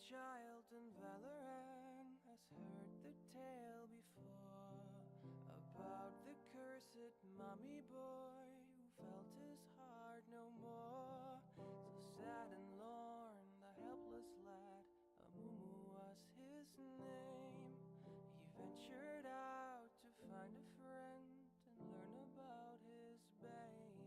child in Valorant has heard the tale before about the cursed mommy boy who felt his heart no more. So sad and lorn, the helpless lad, Amumu was his name. He ventured out to find a friend and learn about his bane.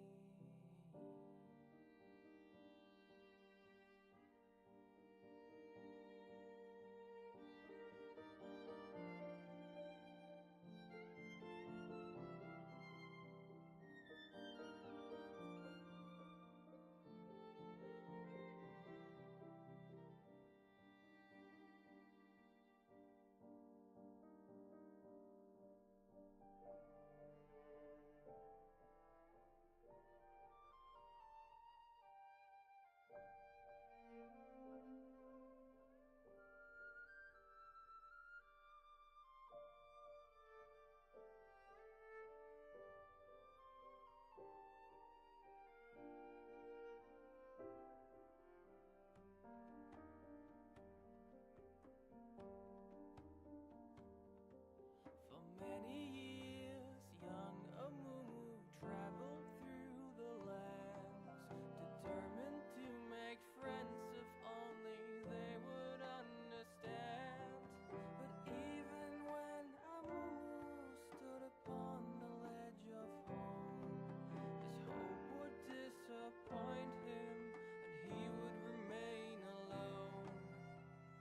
For many years, young Amumu traveled through the lands, determined to make friends if only they would understand. But even when Amumu stood upon the ledge of home, his hope would disappoint him and he would remain alone.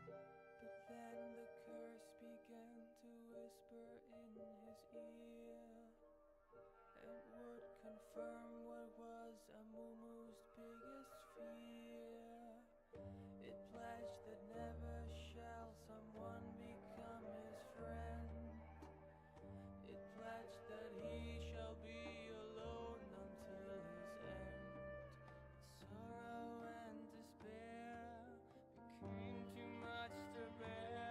But then the curse began to whisper in his ear. It would confirm what was Amumu's biggest fear. It pledged that never shall someone become his friend. It pledged that he shall be alone until his end. Sorrow and despair became too much to bear.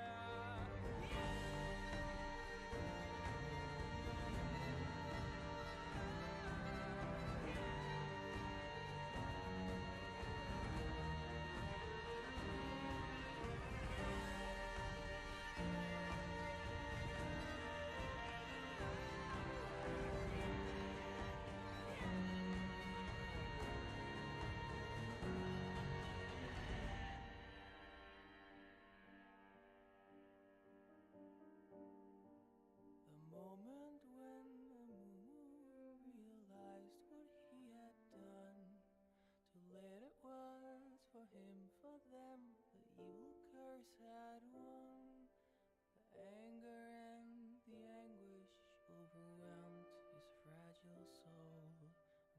The moment when Amumu realized what he had done, too late it was for him, for them, the evil curse had won. The anger and the anguish overwhelmed his fragile soul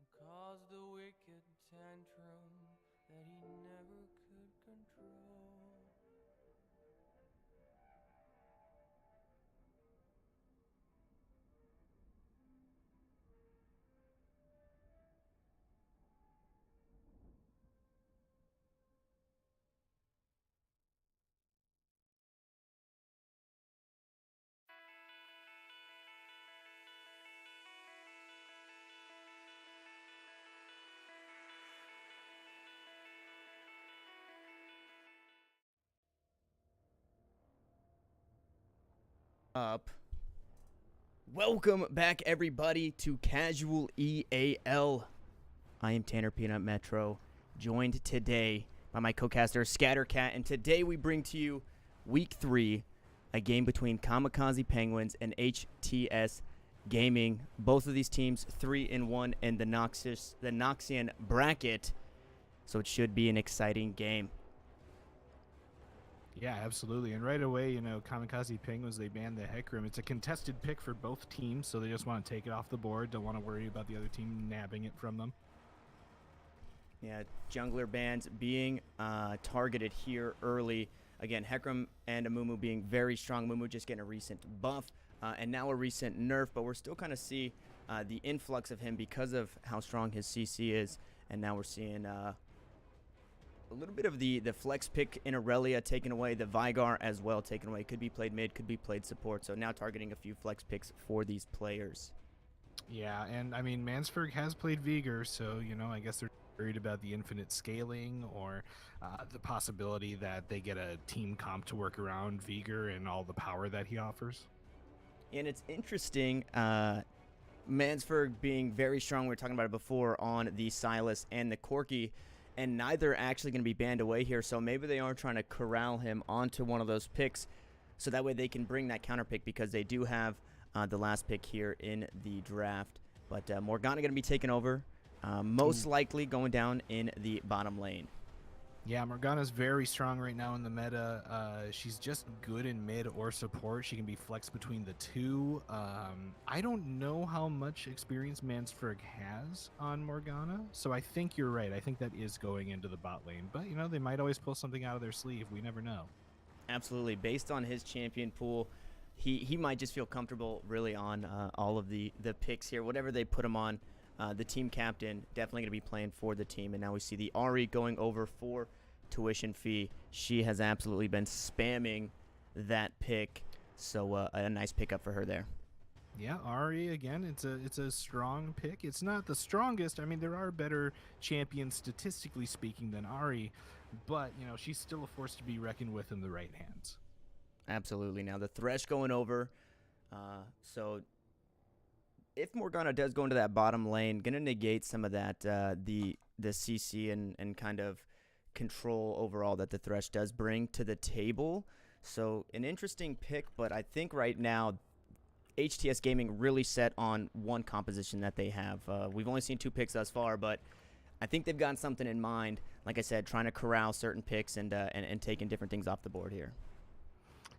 and caused a wicked tantrum that he never could control. Up. Welcome back, everybody, to Casual EAL. I am Tanner Peanut Metro, joined today by my co-caster Scattercat, and today we bring to you Week 3, a game between Kamikaze Penguins and HTS Gaming. Both of these teams 3-1 in the Noxian bracket, so it should be an exciting game. Yeah, absolutely. And right away, Kamikaze Penguins, they banned the Hecarim. It's a contested pick for both teams, so they just want to take it off the board. Don't want to worry about the other team nabbing it from them. Yeah, jungler bans being targeted here early. Again, Hecarim and Amumu being very strong. Amumu just getting a recent buff and now a recent nerf, but we're still kind of see the influx of him because of how strong his CC is. And now we're seeing a little bit of the flex pick in Aurelia taken away, the Vigar as well taken away. Could be played mid, could be played support. So now targeting a few flex picks for these players. Yeah, and I mean, Mansberg has played Vigor, so, I guess they're worried about the infinite scaling or the possibility that they get a team comp to work around Vigor and all the power that he offers. And it's interesting, Mansberg being very strong. We were talking about it before on the Silas and the Corky, and neither are actually going to be banned away here. So maybe they are trying to corral him onto one of those picks, so that way they can bring that counter pick because they do have the last pick here in the draft. But Morgana going to be taking over, most likely going down in the bottom lane. Yeah, Morgana's very strong right now in the meta. She's just good in mid or support. She can be flexed between the two. I don't know how much experience Mansberg has on Morgana, so I think you're right. I think that is going into the bot lane. But, they might always pull something out of their sleeve. We never know. Absolutely. Based on his champion pool, he might just feel comfortable really on all of the picks here. Whatever they put him on, the team captain definitely going to be playing for the team. And now we see the Ari going over for tuition fee. She has absolutely been spamming that pick, so a nice pickup for her there. Yeah, Ari again. It's a strong pick. It's not the strongest. I mean, there are better champions statistically speaking than Ari, but she's still a force to be reckoned with in the right hands. Absolutely. Now the Thresh going over. So if Morgana does go into that bottom lane, gonna negate some of that the CC and kind of control overall that the Thresh does bring to the table. So an interesting pick, but I think right now HTS Gaming really set on one composition that they have. We've only seen 2 picks thus far, but I think they've gotten something in mind. Like I said, trying to corral certain picks and taking different things off the board here.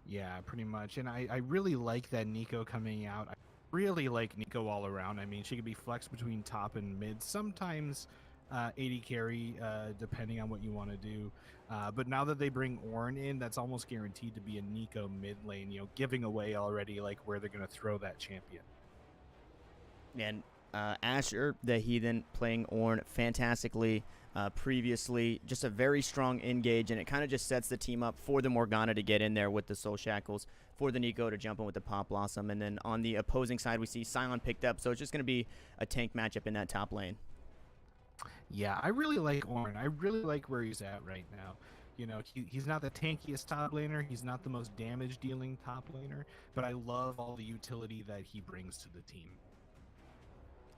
Yeah, pretty much. And I really like that Nico coming out. I really like Nico all around. I mean, she could be flexed between top and mid. Sometimes 80 carry, depending on what you want to do. But now that they bring Ornn in, that's almost guaranteed to be a Nico mid lane, giving away already like where they're going to throw that champion. And Asher, the Heathen, playing Ornn fantastically previously. Just a very strong engage, and it kind of just sets the team up for the Morgana to get in there with the Soul Shackles, for the Nico to jump in with the Pop Blossom. And then on the opposing side, we see Sion picked up, so it's just going to be a tank matchup in that top lane. Yeah, I really like Ornn. I really like where he's at right now. He's not the tankiest top laner. He's not the most damage-dealing top laner, but I love all the utility that he brings to the team.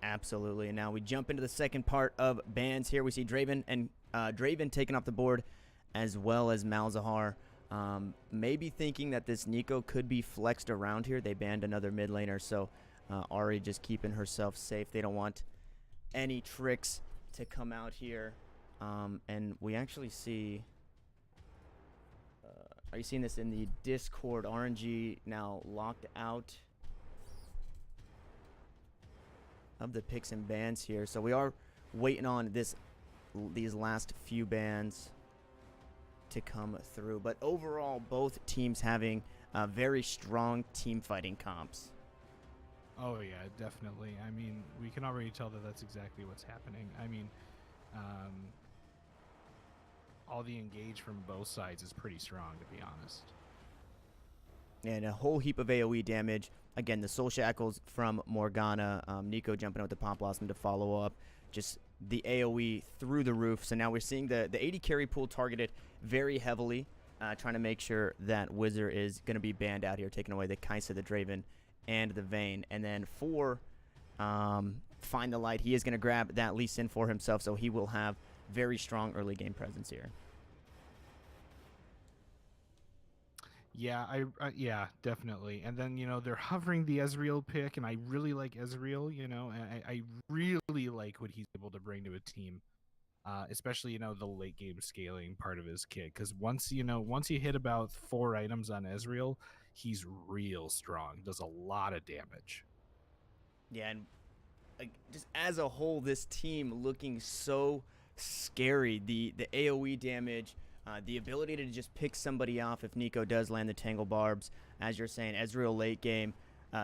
Absolutely. And now we jump into the second part of bans here. We see Draven and Draven taken off the board, as well as Malzahar. Maybe thinking that this Nico could be flexed around here. They banned another mid laner, so Ari just keeping herself safe. They don't want any tricks to come out here. And we actually see... are you seeing this in the Discord? RNG now locked out of the picks and bans here. So we are waiting on these last few bans to come through. But overall, both teams having very strong team fighting comps. Oh, yeah, definitely. I mean, we can already tell that that's exactly what's happening. I mean, all the engage from both sides is pretty strong, to be honest. And a whole heap of AoE damage. Again, the Soul Shackles from Morgana. Nico jumping out with the Pop Blossom to follow up. Just the AoE through the roof. So now we're seeing the 80 carry pool targeted very heavily, trying to make sure that Wizard is going to be banned out here, taking away the Kaisa, the Draven, and the Vayne. And then for Find the Light, he is going to grab that Lee Sin for himself, so he will have very strong early game presence here. Yeah, yeah, definitely. And then, they're hovering the Ezreal pick, and I really like Ezreal, and I really like what he's able to bring to a team, especially, the late game scaling part of his kit. Because once you hit about 4 items on Ezreal, he's real strong, does a lot of damage. Yeah, and just as a whole, this team looking so scary. The AoE damage, the ability to just pick somebody off if Nico does land the Tangle Barbs. As you're saying, Ezreal late game,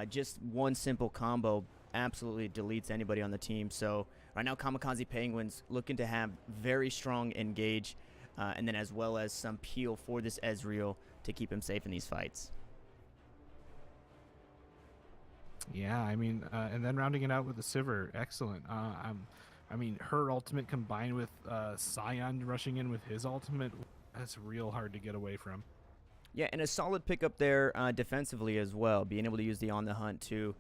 just one simple combo absolutely deletes anybody on the team. So right now, Kamikaze Penguins looking to have very strong engage, and then as well as some peel for this Ezreal to keep him safe in these fights. Yeah, I mean, and then rounding it out with the Sivir, excellent. I'm I mean, her ultimate combined with Scion rushing in with his ultimate, that's real hard to get away from. Yeah, and a solid pickup there defensively as well, being able to use the on the hunt to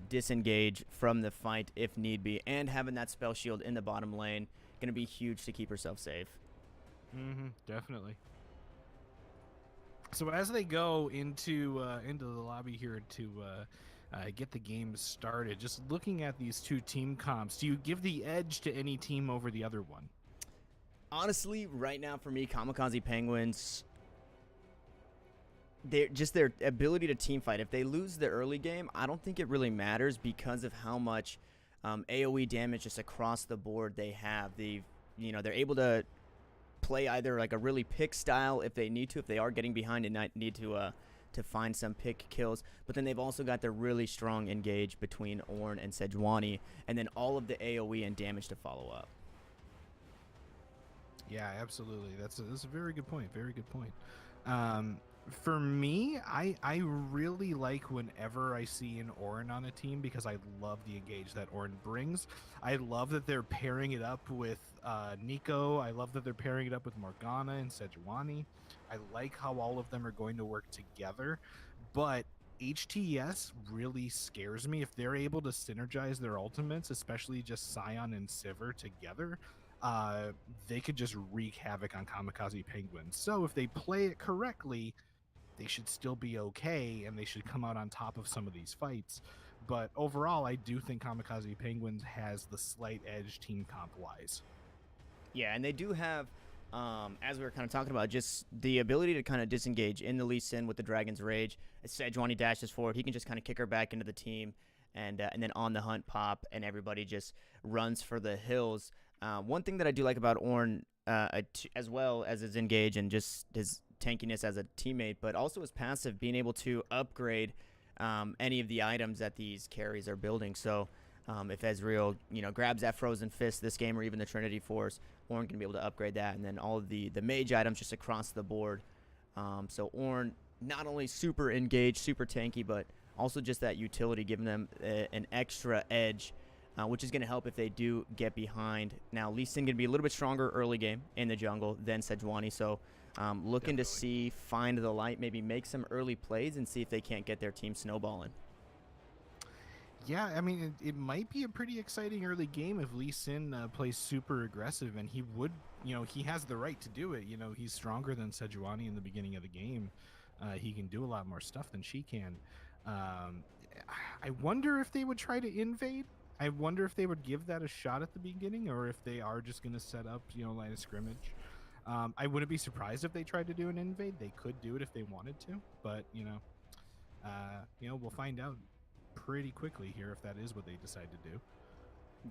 disengage from the fight if need be, and having that spell shield in the bottom lane going to be huge to keep herself safe. Definitely. So as they go into the lobby here to get the game started, just looking at these two team comps, do you give the edge to any team over the other one? Honestly, right now for me, Kamikaze Penguins, their ability to team fight. If they lose the early game, I don't think it really matters because of how much AOE damage just across the board they have. They're able to play either like a really pick style if they need to, if they are getting behind and need to find some pick kills. But then they've also got their really strong engage between Ornn and Sejuani, and then all of the AOE and damage to follow up. Yeah, absolutely. That's a very good point. Very good point. For me, I really like whenever I see an Ornn on a team because I love the engage that Ornn brings. I love that they're pairing it up with Nico. I love that they're pairing it up with Morgana and Sejuani. I like how all of them are going to work together, but HTS really scares me if they're able to synergize their ultimates, especially just Scion and Sivir together. They could just wreak havoc on Kamikaze Penguins. So if they play it correctly, they should still be okay, and they should come out on top of some of these fights. But overall, I do think Kamikaze Penguins has the slight edge team comp-wise. Yeah, and they do have, as we were kind of talking about, just the ability to kind of disengage in the Lee Sin with the Dragon's Rage. As Sejuani dashes forward, he can just kind of kick her back into the team, and then on the hunt pop, and everybody just runs for the hills. One thing that I do like about Ornn, as well as his engage and just his tankiness as a teammate, but also his passive, being able to upgrade any of the items that these carries are building. So if Ezreal grabs that Frozen Fist this game, or even the Trinity Force, Ornn can be able to upgrade that, and then all of the mage items just across the board. So Ornn, not only super engaged, super tanky, but also just that utility, giving them an extra edge, which is going to help if they do get behind. Now, Lee Sin going to be a little bit stronger early game in the jungle than Sejuani, so looking Definitely. to find the light, maybe make some early plays and see if they can't get their team snowballing. Yeah, I mean, it might be a pretty exciting early game if Lee Sin plays super aggressive, and he would, he has the right to do it. He's stronger than Sejuani in the beginning of the game. He can do a lot more stuff than she can. I wonder if they would try to invade. I wonder if they would give that a shot at the beginning, or if they are just going to set up, line of scrimmage. I wouldn't be surprised if they tried to do an invade. They could do it if they wanted to, but we'll find out pretty quickly here if that is what they decide to do.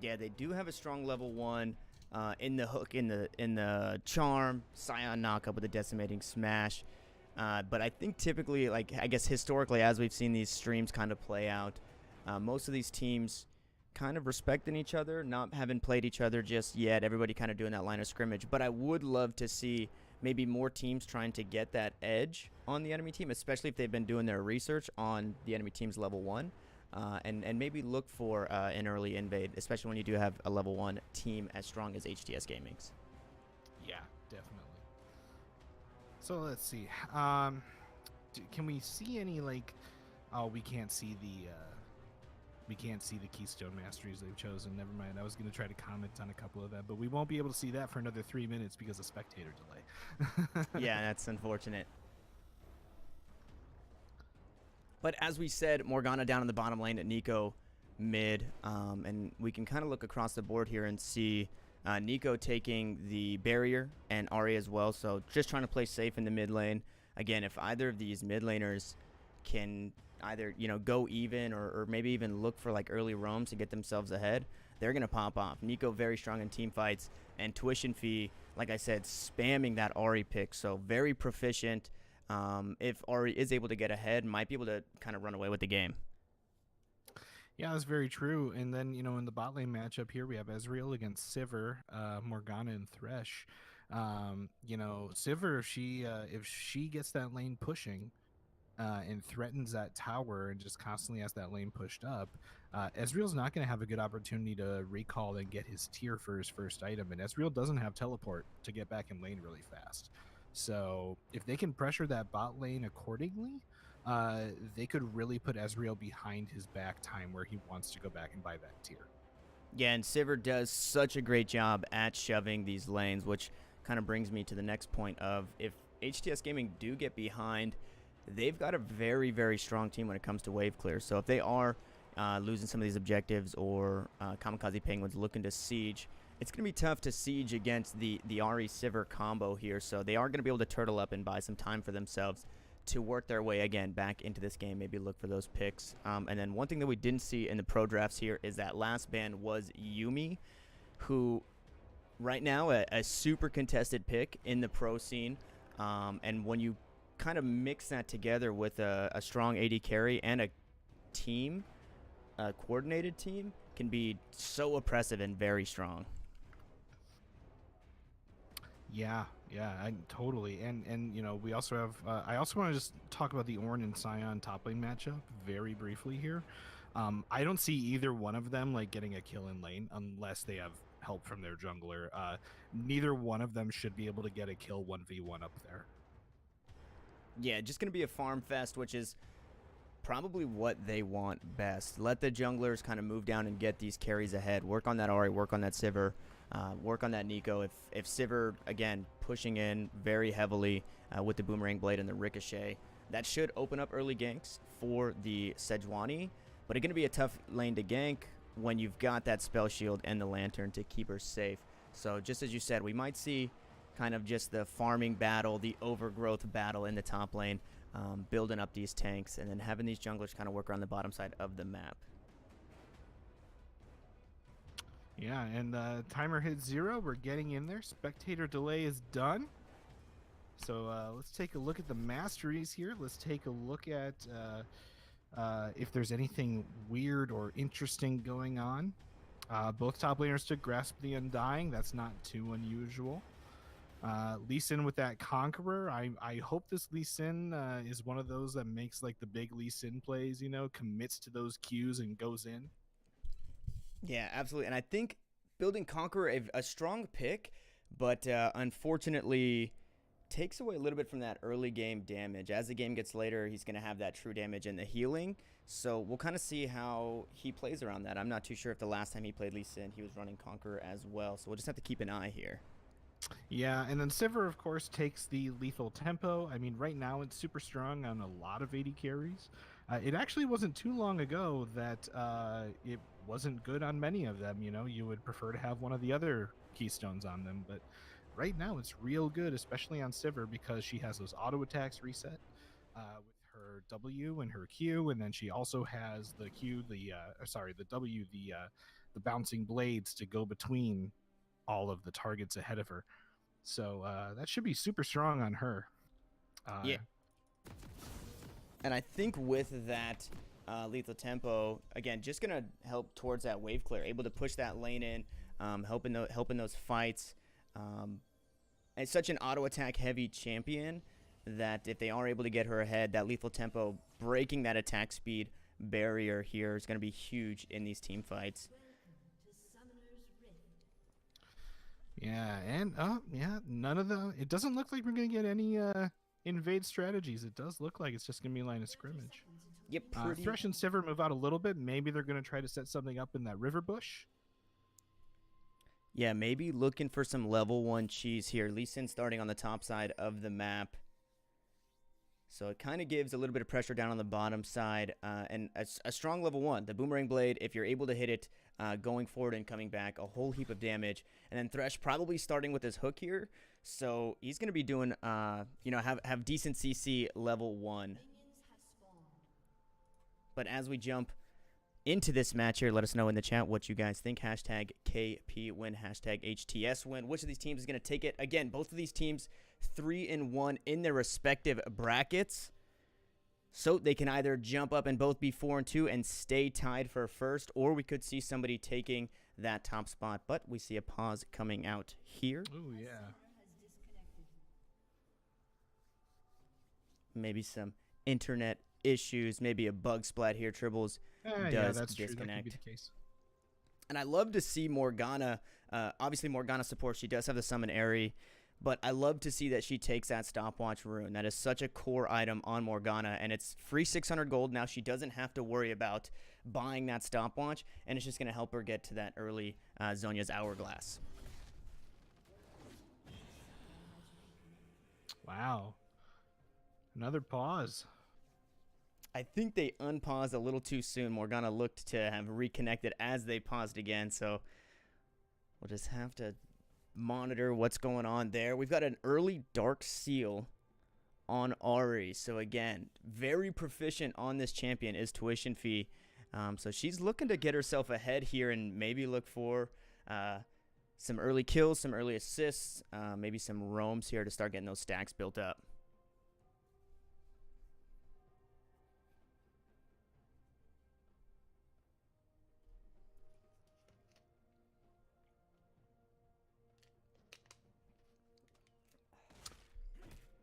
Yeah, they do have a strong level 1 in the hook, in the charm, Scion knockup with a decimating smash. But I think typically, I guess historically, as we've seen these streams kind of play out, most of these teams kind of respecting each other, not having played each other just yet. Everybody kind of doing that line of scrimmage. But I would love to see maybe more teams trying to get that edge on the enemy team, especially if they've been doing their research on the enemy team's level 1. And maybe look for an early invade, especially when you do have a level 1 team as strong as HTS Gaming's. Yeah, definitely. So let's see. Can we see any Oh, we can't see the Keystone Masteries they've chosen. Never mind. I was going to try to comment on a couple of them, but we won't be able to see that for another 3 minutes because of spectator delay. Yeah, that's unfortunate. But as we said, Morgana down in the bottom lane at Nico mid, and we can kind of look across the board here and see Nico taking the barrier and Ahri as well, so just trying to play safe in the mid lane. Again, if either of these mid laners can either go even or maybe even look for early roams to get themselves ahead, they're going to pop off. Nico very strong in team fights, and Tuition Fee, like I said, spamming that Ahri pick, so very proficient. If Ahri is able to get ahead, might be able to kind of run away with the game. Yeah, that's very true. And then, in the bot lane matchup here, we have Ezreal against Sivir, Morgana, and Thresh. Sivir, if she gets that lane pushing, and threatens that tower and just constantly has that lane pushed up, Ezreal's not going to have a good opportunity to recall and get his tier for his first item. And Ezreal doesn't have teleport to get back in lane really fast. So if they can pressure that bot lane accordingly, they could really put Ezreal behind his back time where he wants to go back and buy that tier. Yeah, and Sivir does such a great job at shoving these lanes, which kind of brings me to the next point of if HTS Gaming do get behind, they've got a very, very strong team when it comes to wave clear. So if they are losing some of these objectives or Kamikaze Penguins looking to siege, it's going to be tough to siege against the Ahri Sivir combo here. So they are going to be able to turtle up and buy some time for themselves to work their way again back into this game, maybe look for those picks. And then one thing that we didn't see in the pro drafts here is that last ban was Yuumi, who right now a super contested pick in the pro scene. And when you kind of mix that together with a strong AD carry and a team, a coordinated team, can be so oppressive and very strong. Yeah, totally. And you know, we also have. I also want to just talk about the Ornn and Sion top lane matchup very briefly here. I don't see either one of them like getting a kill in lane unless they have help from their jungler. Neither one of them should be able to get a kill 1v1 up there. Yeah, just going to be a farm fest, which is probably what they want best. Let the junglers kind of move down and get these carries ahead. Work on that Ahri, work on that Sivir, work on that Nico. If Sivir, again, pushing in very heavily with the Boomerang Blade and the Ricochet, that should open up early ganks for the Sejuani. But it's going to be a tough lane to gank when you've got that Spell Shield and the Lantern to keep her safe. So just as you said, we might see kind of just the farming battle, the overgrowth battle in the top lane, building up these tanks, and then having these junglers kind of work around the bottom side of the map. Yeah, and timer hit 0. We're getting in there. Spectator delay is done. So let's take a look at the masteries here. Let's take a look at if there's anything weird or interesting going on. Both top laners took Grasp the Undying. That's not too unusual. Lee Sin with that Conqueror. I hope this Lee Sin is one of those that makes like the big Lee Sin plays, you know, commits to those Qs and goes in. Yeah, absolutely. And I think building Conqueror a strong pick, but unfortunately takes away a little bit from that early game damage. As the game gets later, he's going to have that true damage and the healing. So we'll kind of see how he plays around that. I'm not too sure if the last time he played Lee Sin, he was running Conqueror as well. So we'll just have to keep an eye here. Yeah, and then Sivir, of course, takes the lethal tempo. I mean, right now it's super strong on a lot of AD carries. It actually wasn't too long ago that it wasn't good on many of them. You know, you would prefer to have one of the other keystones on them, but right now it's real good, especially on Sivir because she has those auto attacks reset with her W and her Q, and then she also has the Q, the W, the bouncing blades to go between all of the targets ahead of her. So that should be super strong on her. Yeah. And I think with that lethal tempo, again, just going to help towards that wave clear, able to push that lane in, helping those fights. It's such an auto attack heavy champion that if they are able to get her ahead, that lethal tempo, breaking that attack speed barrier here is going to be huge in these team fights. Yeah, and none of the. It doesn't look like we're gonna get any invade strategies. It does look like it's just gonna be line of scrimmage. Yep. Thresh and Sivir move out a little bit. Maybe they're gonna try to set something up in that river bush. Yeah, maybe looking for some level 1 cheese here. Lee Sin starting on the top side of the map. So it kind of gives a little bit of pressure down on the bottom side. And a strong level 1. The Boomerang Blade, if you're able to hit it going forward and coming back, a whole heap of damage. And then Thresh probably starting with his hook here. So he's going to be doing, have decent CC level 1. But as we jump into this match here, let us know in the chat what you guys think. Hashtag KP win, hashtag HTS win. Which of these teams is going to take it? Again, both of these teams 3-1 in their respective brackets. So they can either jump up and both be 4-2 and stay tied for first, or we could see somebody taking that top spot. But we see a pause coming out here. Oh, yeah. Maybe some internet issues, maybe a bug splat here. Tribbles does yeah, that's true. disconnect. That could be the case. And I love to see Morgana. Obviously, Morgana support. She does have the summon Airy, but I love to see that she takes that stopwatch rune. That is such a core item on Morgana, and it's free 600 gold. Now she doesn't have to worry about buying that stopwatch, and it's just going to help her get to that early Zhonya's Hourglass. Wow. Another pause. I think they unpaused a little too soon. Morgana looked to have reconnected as they paused again, so we'll just have to monitor what's going on there. We've got an early Dark Seal on Ahri. So again, very proficient on this champion is Tuition Fee. So she's looking to get herself ahead here and maybe look for some early kills, some early assists, maybe some roams here to start getting those stacks built up.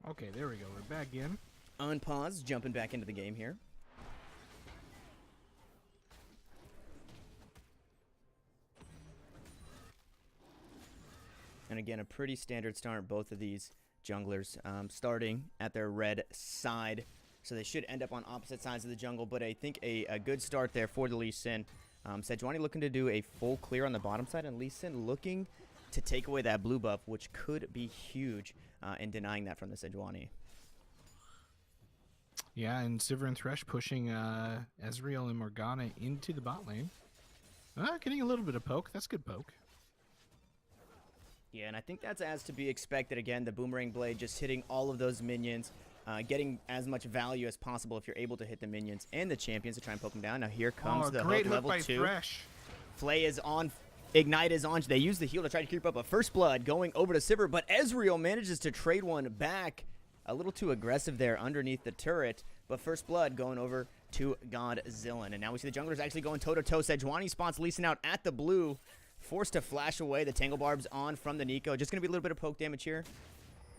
Okay, there we go. We're back in. Unpause, jumping back into the game here. And again, a pretty standard start, both of these junglers starting at their red side. So they should end up on opposite sides of the jungle, but I think a good start there for the Lee Sin. Sejuani looking to do a full clear on the bottom side, and Lee Sin looking to take away that blue buff, which could be huge in denying that from the Sejuani. Yeah, and Sivir and Thresh pushing Ezreal and Morgana into the bot lane. Getting a little bit of poke. That's good poke. Yeah, and I think that's as to be expected. Again, the Boomerang Blade just hitting all of those minions, getting as much value as possible if you're able to hit the minions and the champions to try and poke them down. Now here comes the great hook hook level by 2. Thresh. Flay is on. Ignite is on. They use the heal to try to keep up a first blood going over to Sivir, but Ezreal manages to trade one back. A little too aggressive there underneath the turret, but first blood going over to Godzilla. And now we see the junglers actually going toe-to-toe. Sejuani spots Lee Sin out at the blue, forced to flash away. The Tangle Barb's on from the Nico. Just going to be a little bit of poke damage here.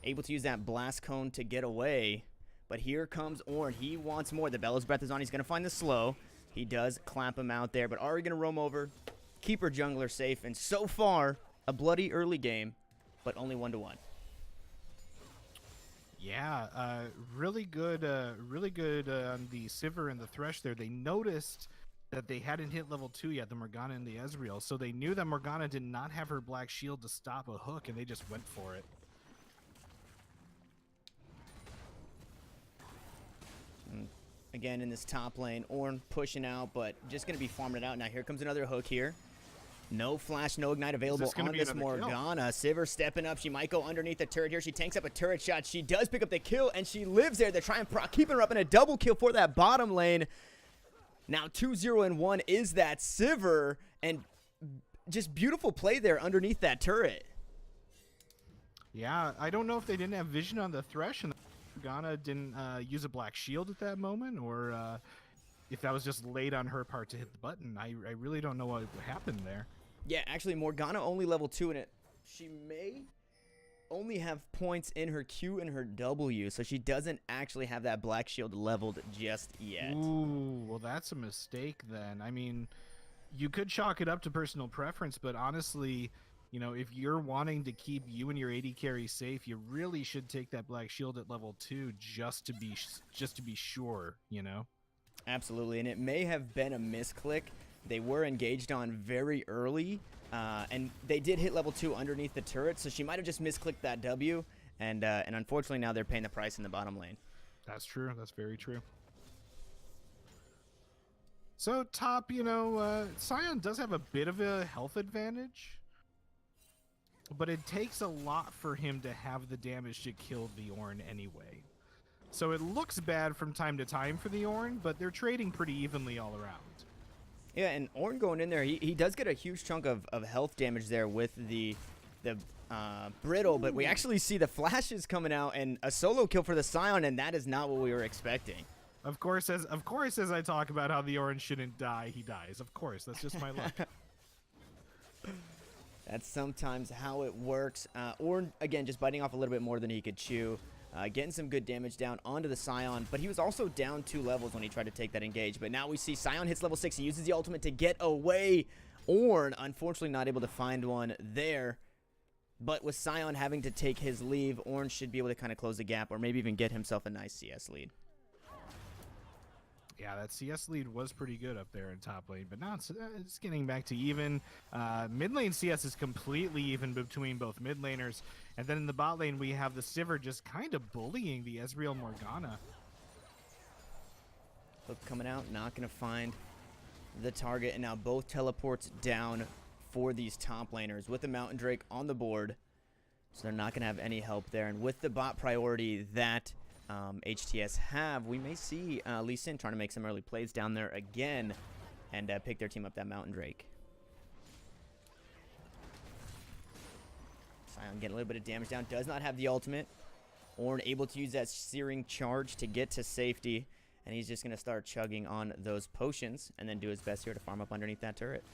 Able to use that Blast Cone to get away. But here comes Ornn. He wants more. The Bellows Breath is on. He's going to find the slow. He does clamp him out there, but Ahri going to roam over. Keep her jungler safe, and so far, a bloody early game, but only 1-1. Yeah, really good on the Sivir and the Thresh there. They noticed that they hadn't hit level 2 yet, the Morgana and the Ezreal, so they knew that Morgana did not have her black shield to stop a hook, and they just went for it. Again, in this top lane, Ornn pushing out, but just going to be farming it out. Now, here comes another hook here. No flash, no ignite available on this Morgana. Sivir stepping up. She might go underneath the turret here. She tanks up a turret shot. She does pick up the kill, and she lives there. They're trying to keeping her up in a double kill for that bottom lane. Now 2-0-1 is that Sivir, and just beautiful play there underneath that turret. Yeah, I don't know if they didn't have vision on the Thresh, and Morgana didn't use a black shield at that moment, or if that was just late on her part to hit the button. I really don't know what happened there. Yeah, actually, Morgana only level 2 in it. She may only have points in her Q and her W, so she doesn't actually have that black shield leveled just yet. Ooh, well, that's a mistake then. I mean, you could chalk it up to personal preference, but honestly, you know, if you're wanting to keep you and your AD carry safe, you really should take that black shield at level 2 just to be sure, you know? Absolutely, and it may have been a misclick. They were engaged on very early, and they did hit level 2 underneath the turret, so she might have just misclicked that W, and unfortunately now they're paying the price in the bottom lane. That's true. That's very true. So top, you know, Sion does have a bit of a health advantage, but it takes a lot for him to have the damage to kill the Ornn anyway. So it looks bad from time to time for the Ornn, but they're trading pretty evenly all around. Yeah, and Ornn going in there, he does get a huge chunk of health damage there with the Brittle, but we actually see the flashes coming out and a solo kill for the Sion, and that is not what we were expecting. Of course, as I talk about how the Ornn shouldn't die, he dies. Of course, that's just my luck. That's sometimes how it works. Or, again, just biting off a little bit more than he could chew. Getting some good damage down onto the Scion, but he was also down 2 levels when he tried to take that engage. But now we see Scion hits level 6. He uses the ultimate to get away. Ornn, unfortunately, not able to find one there. But with Scion having to take his leave, Ornn should be able to kind of close the gap or maybe even get himself a nice CS lead. Yeah, that CS lead was pretty good up there in top lane, but now it's getting back to even. Mid lane CS is completely even between both mid laners, and then in the bot lane we have the Sivir just kind of bullying the Ezreal Morgana. Hook coming out, not going to find the target, and now both teleports down for these top laners with the Mountain Drake on the board, so they're not going to have any help there. And with the bot priority that HTS have, we may see Lee Sin trying to make some early plays down there again and pick their team up that Mountain Drake. Scion getting a little bit of damage down, does not have the ultimate. Ornn able to use that searing charge to get to safety, and he's just going to start chugging on those potions and then do his best here to farm up underneath that turret.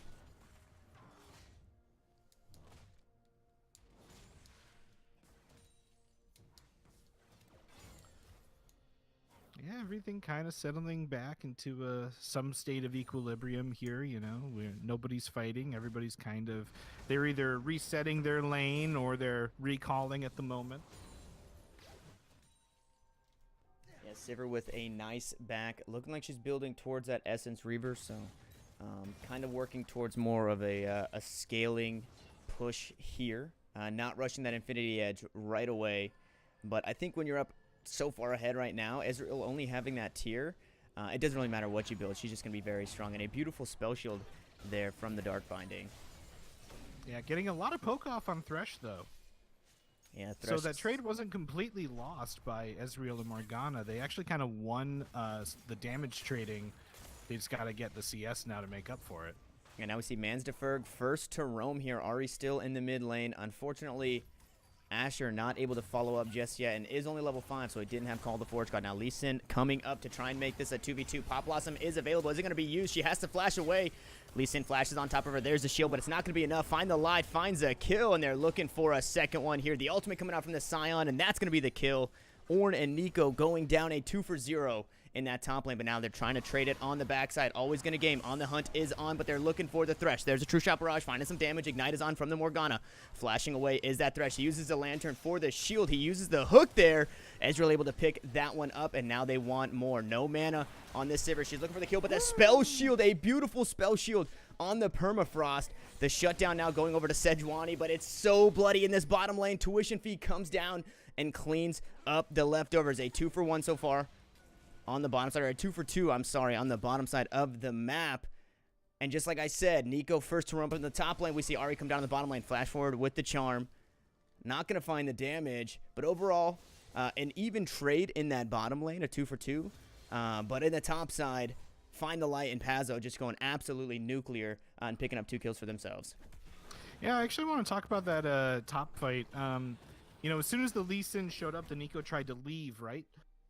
Yeah, everything kind of settling back into some state of equilibrium here, you know, where nobody's fighting. Everybody's kind of, they're either resetting their lane or they're recalling at the moment. Yeah, Sivir with a nice back. Looking like she's building towards that Essence Reaver, so kind of working towards more of a scaling push here. Not rushing that Infinity Edge right away, but I think when you're up so far ahead right now, Ezreal only having that tier, it doesn't really matter what you build. She's just going to be very strong, and a beautiful spell shield there from the Dark Binding. Yeah, getting a lot of poke off on Thresh, though. Yeah, so that trade wasn't completely lost by Ezreal and Morgana. They actually kind of won the damage trading. They just got to get the CS now to make up for it. And now we see Mansdeferg first to roam here. Ahri still in the mid lane. Unfortunately, Asher not able to follow up just yet and is only level 5, so he didn't have Call of the Forge God. Now Lee Sin coming up to try and make this a 2v2. Pop Blossom is available. Is it going to be used? She has to flash away. Lee Sin flashes on top of her. There's the shield, but it's not going to be enough. Find the light, finds a kill, and they're looking for a second one here. The ultimate coming out from the Scion, and that's going to be the kill. Ornn and Nico going down a 2-for-0 in that top lane, but now they're trying to trade it on the backside. Always going to game. On the hunt is on, but they're looking for the Thresh. There's a True Shot Barrage, finding some damage. Ignite is on from the Morgana. Flashing away is that Thresh. He uses the Lantern for the shield. He uses the hook there. Ezreal able to pick that one up, and now they want more. No mana on this Sivir. She's looking for the kill, but that spell shield, a beautiful spell shield on the permafrost. The shutdown now going over to Sejuani, but it's so bloody in this bottom lane. Tuition Fee comes down and cleans up the leftovers. A 2-for-1 so far on the bottom side, or a 2-for-2, I'm sorry, on the bottom side of the map. And just like I said, Nico first to run up in the top lane. We see Ahri come down the bottom lane, flash forward with the charm. Not going to find the damage, but overall, an even trade in that bottom lane, a 2-for-2. But in the top side, Find the Light and Pazzo just going absolutely nuclear and picking up 2 kills for themselves. Yeah, I actually want to talk about that top fight. You know, as soon as the Lee Sin showed up, the Nico tried to leave, right?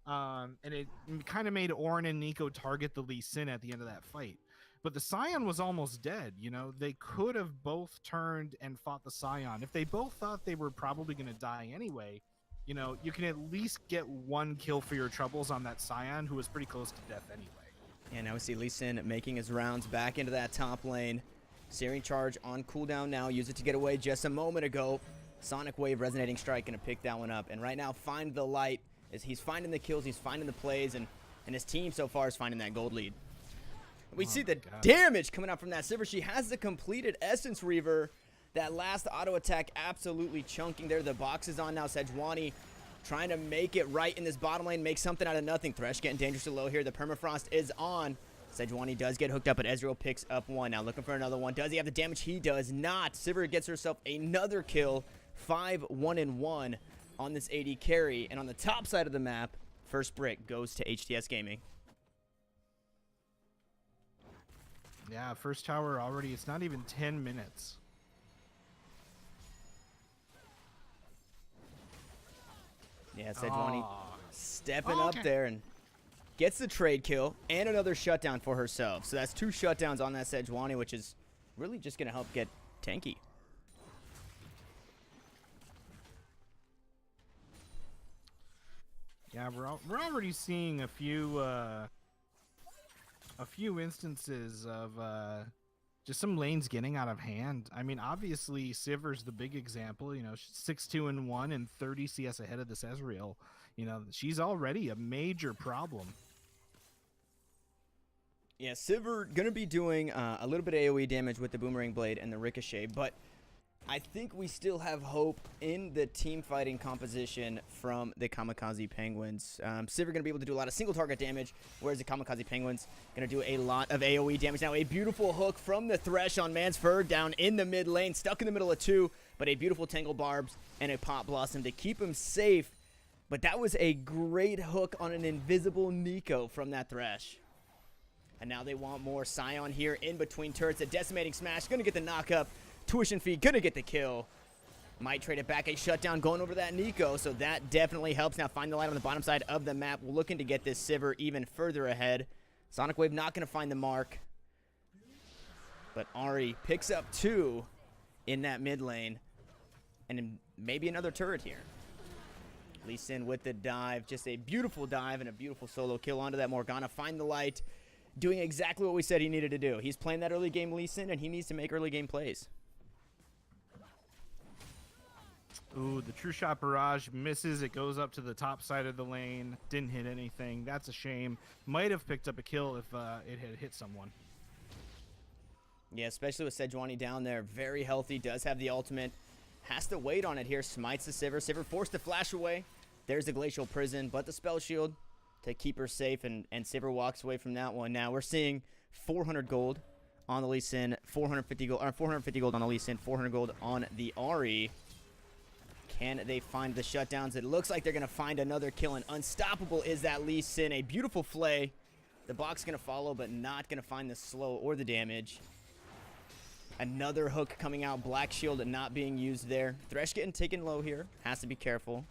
And it kind of made Ornn and Nico target the Lee Sin at the end of that fight. But the Scion was almost dead, you know? They could have both turned and fought the Scion. If they both thought they were probably going to die anyway, you know, you can at least get 1 kill for your troubles on that Scion, who was pretty close to death anyway. And now we see Lee Sin making his rounds back into that top lane. Searing Charge on cooldown now. Use it to get away just a moment ago. Sonic Wave, Resonating Strike, going to pick that one up. And right now, Find the Light, as he's finding the kills, he's finding the plays, and his team so far is finding that gold lead. We see the damage coming out from that Sivir. She has the completed Essence Reaver. That last auto attack absolutely chunking there. The box is on now. Sejuani trying to make it right in this bottom lane, make something out of nothing. Thresh getting dangerously low here. The permafrost is on. Sejuani does get hooked up, but Ezreal picks up 1. Now looking for another one. Does he have the damage? He does not. Sivir gets herself another kill. 5-1-1 on this AD carry. And on the top side of the map, first brick goes to HTS Gaming. Yeah, first tower already. It's not even 10 minutes. Yeah, Sejuani stepping up there and gets the trade kill and another shutdown for herself. So that's 2 shutdowns on that Sejuani, which is really just going to help get tanky. we're already seeing a few instances of just some lanes getting out of hand. I mean, obviously, Sivir's the big example. You know, she's 6-2-1 and 30 CS ahead of this Ezreal. You know, she's already a major problem. Yeah, Sivir going to be doing a little bit of AoE damage with the Boomerang Blade and the Ricochet, but I think we still have hope in the team fighting composition from the Kamikaze Penguins. Sivir going to be able to do a lot of single target damage, whereas the Kamikaze Penguins going to do a lot of AoE damage. Now, a beautiful hook from the Thresh on Mansford down in the mid lane, stuck in the middle of two, but a beautiful Tangle Barbs and a Pop Blossom to keep him safe. But that was a great hook on an invisible Nico from that Thresh. And now they want more. Sion here in between turrets. A decimating smash. Going to get the knock-up. Tuition fee. Going to get the kill. Might trade it back. A shutdown going over that Nico. So that definitely helps. Now find the light on the bottom side of the map. We're looking to get this Sivir even further ahead. Sonic Wave not going to find the mark. But Ahri picks up 2 in that mid lane. And maybe another turret here. Lee Sin with the dive. Just a beautiful dive and a beautiful solo kill onto that Morgana. Find the light. Doing exactly what we said he needed to do. He's playing that early game Lee Sin, and he needs to make early game plays. Ooh, the True Shot Barrage misses. It goes up to the top side of the lane. Didn't hit anything. That's a shame. Might have picked up a kill if it had hit someone. Yeah, especially with Sejuani down there. Very healthy. Does have the ultimate. Has to wait on it here. Smites the Sivir. Sivir forced to flash away. There's the Glacial Prison, but the Spell Shield to keep her safe, and Sivir walks away from that one. Now we're seeing 400 gold on the Lee Sin, 450 gold on the Lee Sin, 400 gold on the Ahri. Can they find the shutdowns? It looks like they're going to find another kill, and unstoppable is that Lee Sin. A beautiful flay. The box going to follow, but not going to find the slow or the damage. Another hook coming out. Black Shield not being used there. Thresh getting taken low here. Has to be careful.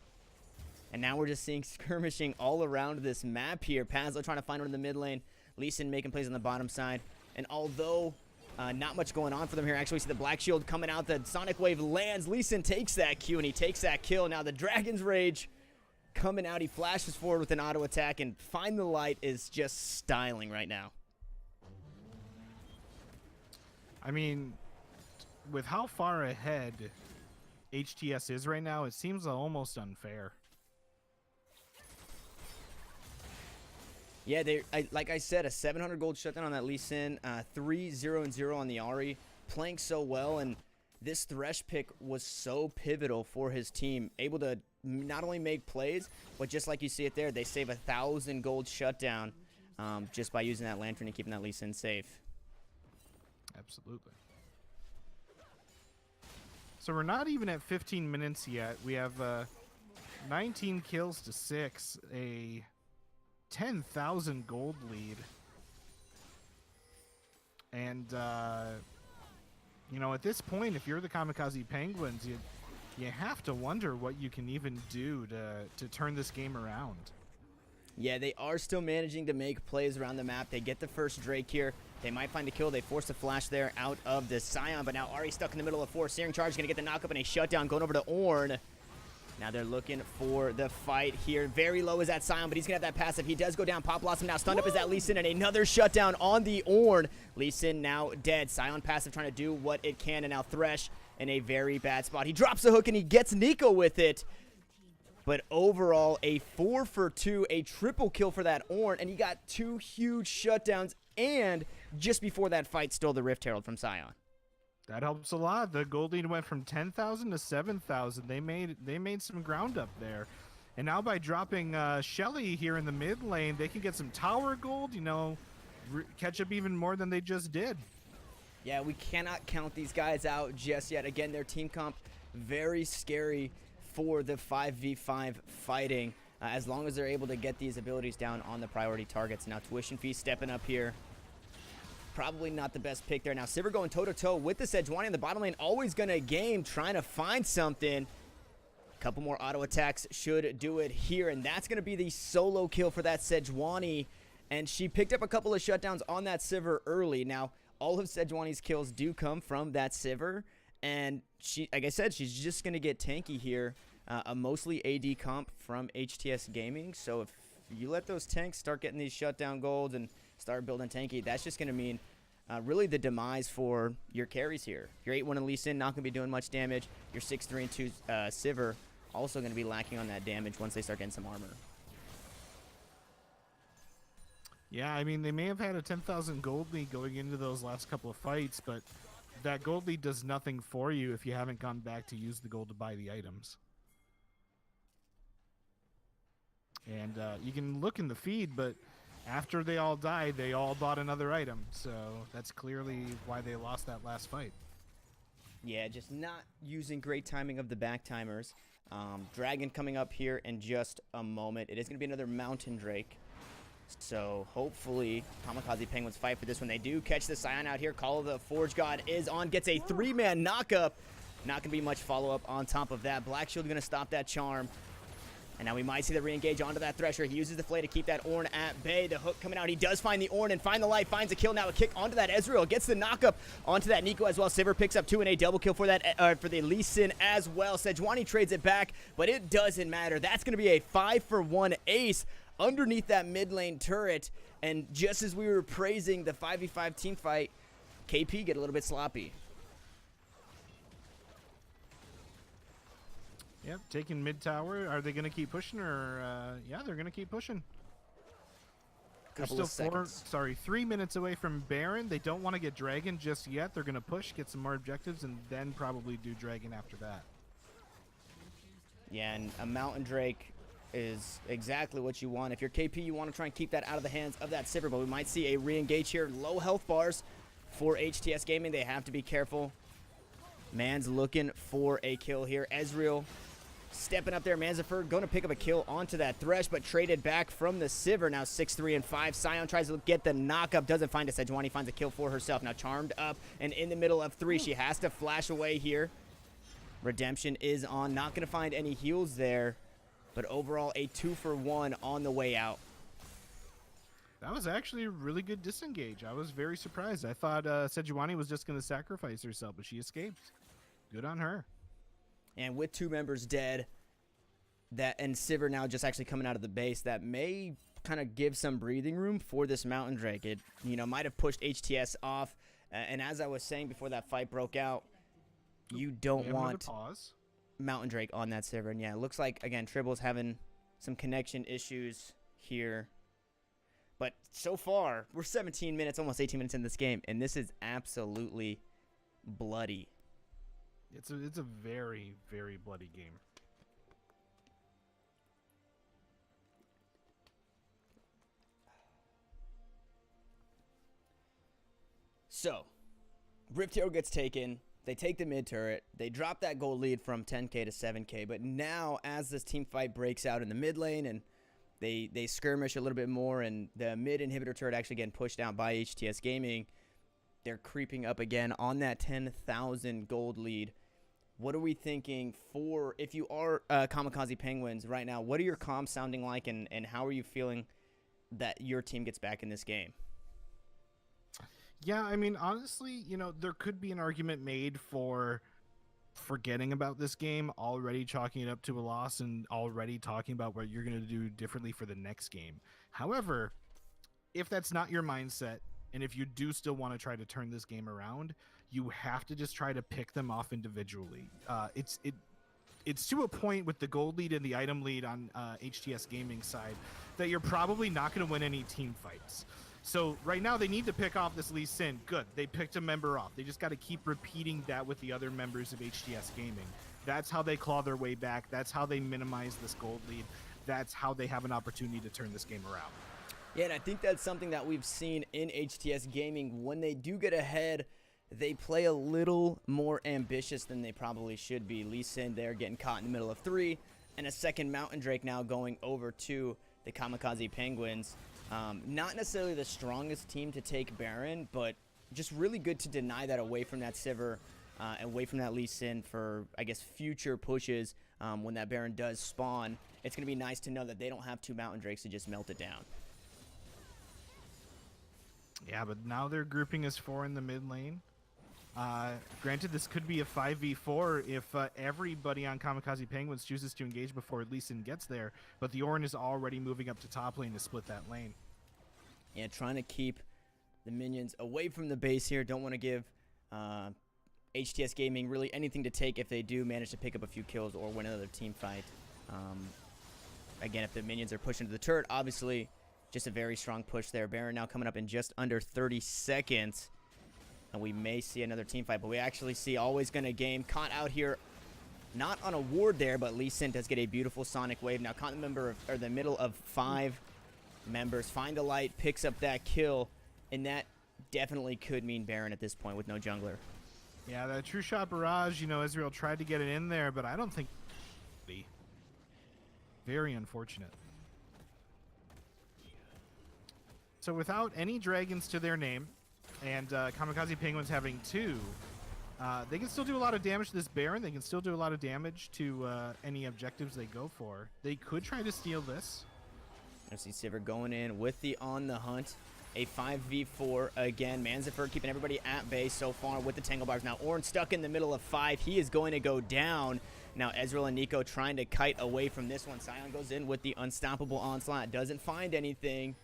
And now we're just seeing skirmishing all around this map here. Pazlo trying to find one in the mid lane. Lee Sin making plays on the bottom side. And although not much going on for them here, actually we see the Black Shield coming out. The Sonic Wave lands. Lee Sin takes that Q, and he takes that kill. Now the Dragon's Rage coming out. He flashes forward with an auto attack, and Find the Light is just styling right now. I mean, with how far ahead HTS is right now, it seems almost unfair. Yeah, like I said, a 700 gold shutdown on that Lee Sin, 3-0-0 on the Ahri, playing so well, and this Thresh pick was so pivotal for his team, able to not only make plays, but just like you see it there, they save 1,000 gold shutdown just by using that Lantern and keeping that Lee Sin safe. Absolutely. So we're not even at 15 minutes yet. We have 19 kills to 6, a 10,000 gold lead. And, you know, at this point, if you're the Kamikaze Penguins, you have to wonder what you can even do to turn this game around. Yeah, they are still managing to make plays around the map. They get the first Drake here. They might find a kill. They force a flash there out of the Scion, but now Ahri stuck in the middle of 4. Searing Charge is going to get the knock-up and a shutdown going over to Ornn. Now they're looking for the fight here. Very low is that Scion, but he's going to have that passive. He does go down. Pop Blossom now stunned up is that Lee Sin, and another shutdown on the Ornn. Lee Sin now dead. Scion passive trying to do what it can, and now Thresh in a very bad spot. He drops the hook, and he gets Nico with it. But overall, a 4 for 2, a triple kill for that Ornn, and he got 2 huge shutdowns, and just before that fight, stole the Rift Herald from Scion. That helps a lot. The gold lead went from 10,000 to 7,000. They made some ground up there. And now by dropping Shelly here in the mid lane, they can get some tower gold, you know, catch up even more than they just did. Yeah, we cannot count these guys out just yet. Again, their team comp, very scary for the 5v5 fighting, as long as they're able to get these abilities down on the priority targets. Now, Tuition Fee stepping up here. Probably not the best pick there. Now, Sivir going toe-to-toe with the Sejuani in the bottom lane. Always going to game, trying to find something. A couple more auto attacks should do it here, and that's going to be the solo kill for that Sejuani. And she picked up a couple of shutdowns on that Sivir early. Now, all of Sejuani's kills do come from that Sivir, and she, like I said, she's just going to get tanky here a mostly AD comp from HTS Gaming. So if you let those tanks start getting these shutdown golds and start building tanky, that's just going to mean really the demise for your carries here. Your 8-1 and Lee Sin not going to be doing much damage. Your 6-3 and 2 Sivir also going to be lacking on that damage once they start getting some armor. Yeah, I mean, they may have had a 10,000 gold lead going into those last couple of fights, but that gold lead does nothing for you if you haven't gone back to use the gold to buy the items. And you can look in the feed, but after they all died, they all bought another item. So that's clearly why they lost that last fight. Yeah, just not using great timing of the back timers. Dragon coming up here in just a moment. It is going to be another Mountain Drake. So hopefully Kamikaze Penguins fight for this when they do catch the Scion out here. Call of the Forge God is on, gets a 3-man knockup. Not going to be much follow-up on top of that. Black Shield going to stop that charm. And now we might see the re-engage onto that Thresher. He uses the Flay to keep that Ornn at bay. The hook coming out. He does find the Ornn and find the life. Finds a kill. Now a kick onto that Ezreal. Gets the knockup onto that Nico as well. Sivir picks up 2 and a double kill for that for the Lee Sin as well. Sejuani trades it back, but it doesn't matter. That's going to be a 5-for-1 ace underneath that mid lane turret. And just as we were praising the 5v5 team fight, KP get a little bit sloppy. Yep, taking mid tower. Are they going to keep pushing, or yeah, they're going to keep pushing. They're still 3 minutes away from Baron. They don't want to get Dragon just yet. They're going to push, get some more objectives, and then probably do Dragon after that. Yeah, and a Mountain Drake is exactly what you want. If you're KP, you want to try and keep that out of the hands of that Sivir, but we might see a re-engage here. Low health bars for HTS Gaming. They have to be careful. Man's looking for a kill here. Ezreal stepping up there. Manzifer going to pick up a kill onto that Thresh, but traded back from the Sivir. Now 6-3 and 5. Sion tries to get the knockup. Doesn't find a Sejuani. Finds a kill for herself. Now Charmed up and in the middle of 3. She has to flash away here. Redemption is on. Not going to find any heals there, but overall a 2-for-1 on the way out. That was actually a really good disengage. I was very surprised. I thought Sejuani was just going to sacrifice herself, but she escaped. Good on her. And with 2 members dead, and Sivir now just actually coming out of the base, that may kind of give some breathing room for this Mountain Drake. It, might have pushed HTS off. And as I was saying before that fight broke out, you don't want Mountain Drake on that Sivir. And yeah, it looks like, again, Tribble's having some connection issues here. But so far, we're 17 minutes, almost 18 minutes in this game, and this is absolutely bloody. It's a very, very bloody game. So, Rift Hero gets taken. They take the mid turret. They drop that gold lead from 10k to 7k. But now, as this team fight breaks out in the mid lane and they skirmish a little bit more, and the mid inhibitor turret actually getting pushed out by HTS Gaming, they're creeping up again on that 10,000 gold lead. What are we thinking for, if you are Kamikaze Penguins right now, what are your comms sounding like, and how are you feeling that your team gets back in this game? Yeah, I mean, honestly, there could be an argument made for forgetting about this game, already chalking it up to a loss, and already talking about what you're going to do differently for the next game. However, if that's not your mindset, and if you do still want to try to turn this game around, you have to just try to pick them off individually. It's to a point with the gold lead and the item lead on HTS Gaming side that you're probably not going to win any team fights. So right now they need to pick off this Lee Sin. Good, they picked a member off. They just got to keep repeating that with the other members of HTS Gaming. That's how they claw their way back. That's how they minimize this gold lead. That's how they have an opportunity to turn this game around. Yeah, and I think that's something that we've seen in HTS Gaming. When they do get ahead, they play a little more ambitious than they probably should be. Lee Sin there getting caught in the middle of 3, and a second Mountain Drake now going over to the Kamikaze Penguins. Not necessarily the strongest team to take Baron, but just really good to deny that away from that Sivir, away from that Lee Sin for, I guess, future pushes when that Baron does spawn. It's going to be nice to know that they don't have 2 Mountain Drakes to just melt it down. Yeah, but now they're grouping as 4 in the mid lane. Granted, this could be a 5v4 if everybody on Kamikaze Penguins chooses to engage before Lee Sin gets there, but the Ornn is already moving up to top lane to split that lane. Yeah, trying to keep the minions away from the base here. Don't want to give HTS Gaming really anything to take if they do manage to pick up a few kills or win another team fight. Again, if the minions are pushing to the turret, obviously just a very strong push there. Baron now coming up in just under 30 seconds. And we may see another team fight, but we actually see Always Gonna Game caught out here, not on a ward there, but Lee Sin does get a beautiful Sonic Wave. Now caught in the middle of 5 members. Find a Light, picks up that kill, and that definitely could mean Baron at this point with no jungler. Yeah, that True Shot Barrage, you know, Israel tried to get it in there, but I don't think... Very unfortunate. So without any dragons to their name, and Kamikaze Penguins having 2, they can still do a lot of damage to this Baron. They can still do a lot of damage to any objectives they go for. They could try to steal this. I see Sivir going in with the On the Hunt. A 5v4 again. Manzifer keeping everybody at bay so far with the Tangle Bars. Now Ornn stuck in the middle of 5. He is going to go down. Now Ezreal and Nico trying to kite away from this one. Sion goes in with the Unstoppable Onslaught. Doesn't find anything.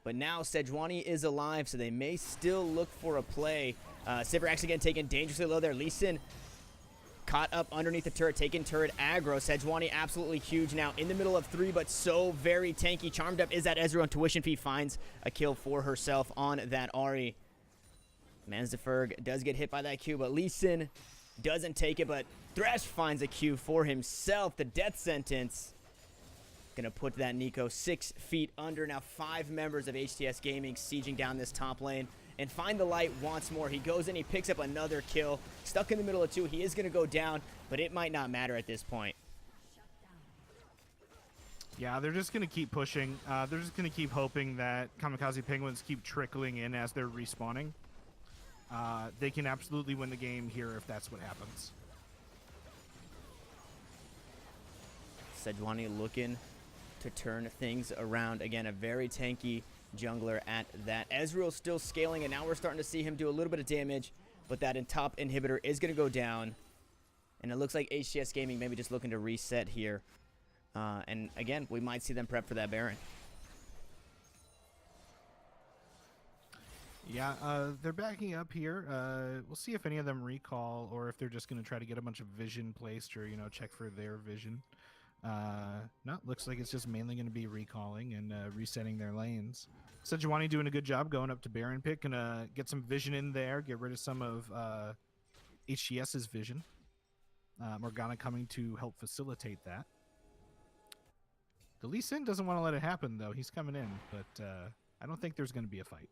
But now Sejuani is alive, so they may still look for a play. Sivir actually getting taken dangerously low there. Lee Sin caught up underneath the turret, taking turret aggro. Sejuani absolutely huge now in the middle of 3, but so very tanky. Charmed up is that Ezreal, and Tuition Fee finds a kill for herself on that Ahri. Manziferg does get hit by that Q, but Lee Sin doesn't take it, but Thresh finds a Q for himself. The death sentence. Gonna put that Nico 6 feet under. Now 5 members of HTS Gaming sieging down this top lane. And Find the Light once more. He goes in, he picks up another kill. Stuck in the middle of 2. He is gonna go down, but it might not matter at this point. Yeah, they're just gonna keep pushing. They're just gonna keep hoping that Kamikaze Penguins keep trickling in as they're respawning. They can absolutely win the game here if that's what happens. Sejuani looking to turn things around. Again, a very tanky jungler at that. Ezreal still scaling, and now we're starting to see him do a little bit of damage, but that top inhibitor is going to go down. And it looks like HTS Gaming maybe just looking to reset here. And again, we might see them prep for that Baron. Yeah, they're backing up here. We'll see if any of them recall or if they're just going to try to get a bunch of vision placed or, you know, check for their vision. No, looks like it's just mainly going to be recalling and resetting their lanes. Sejuani doing a good job going up to Baron pick and get some vision in there, get rid of some of HTS's vision. Morgana coming to help facilitate that. The Lee Sin doesn't want to let it happen, though. He's coming in, but I don't think there's going to be a fight.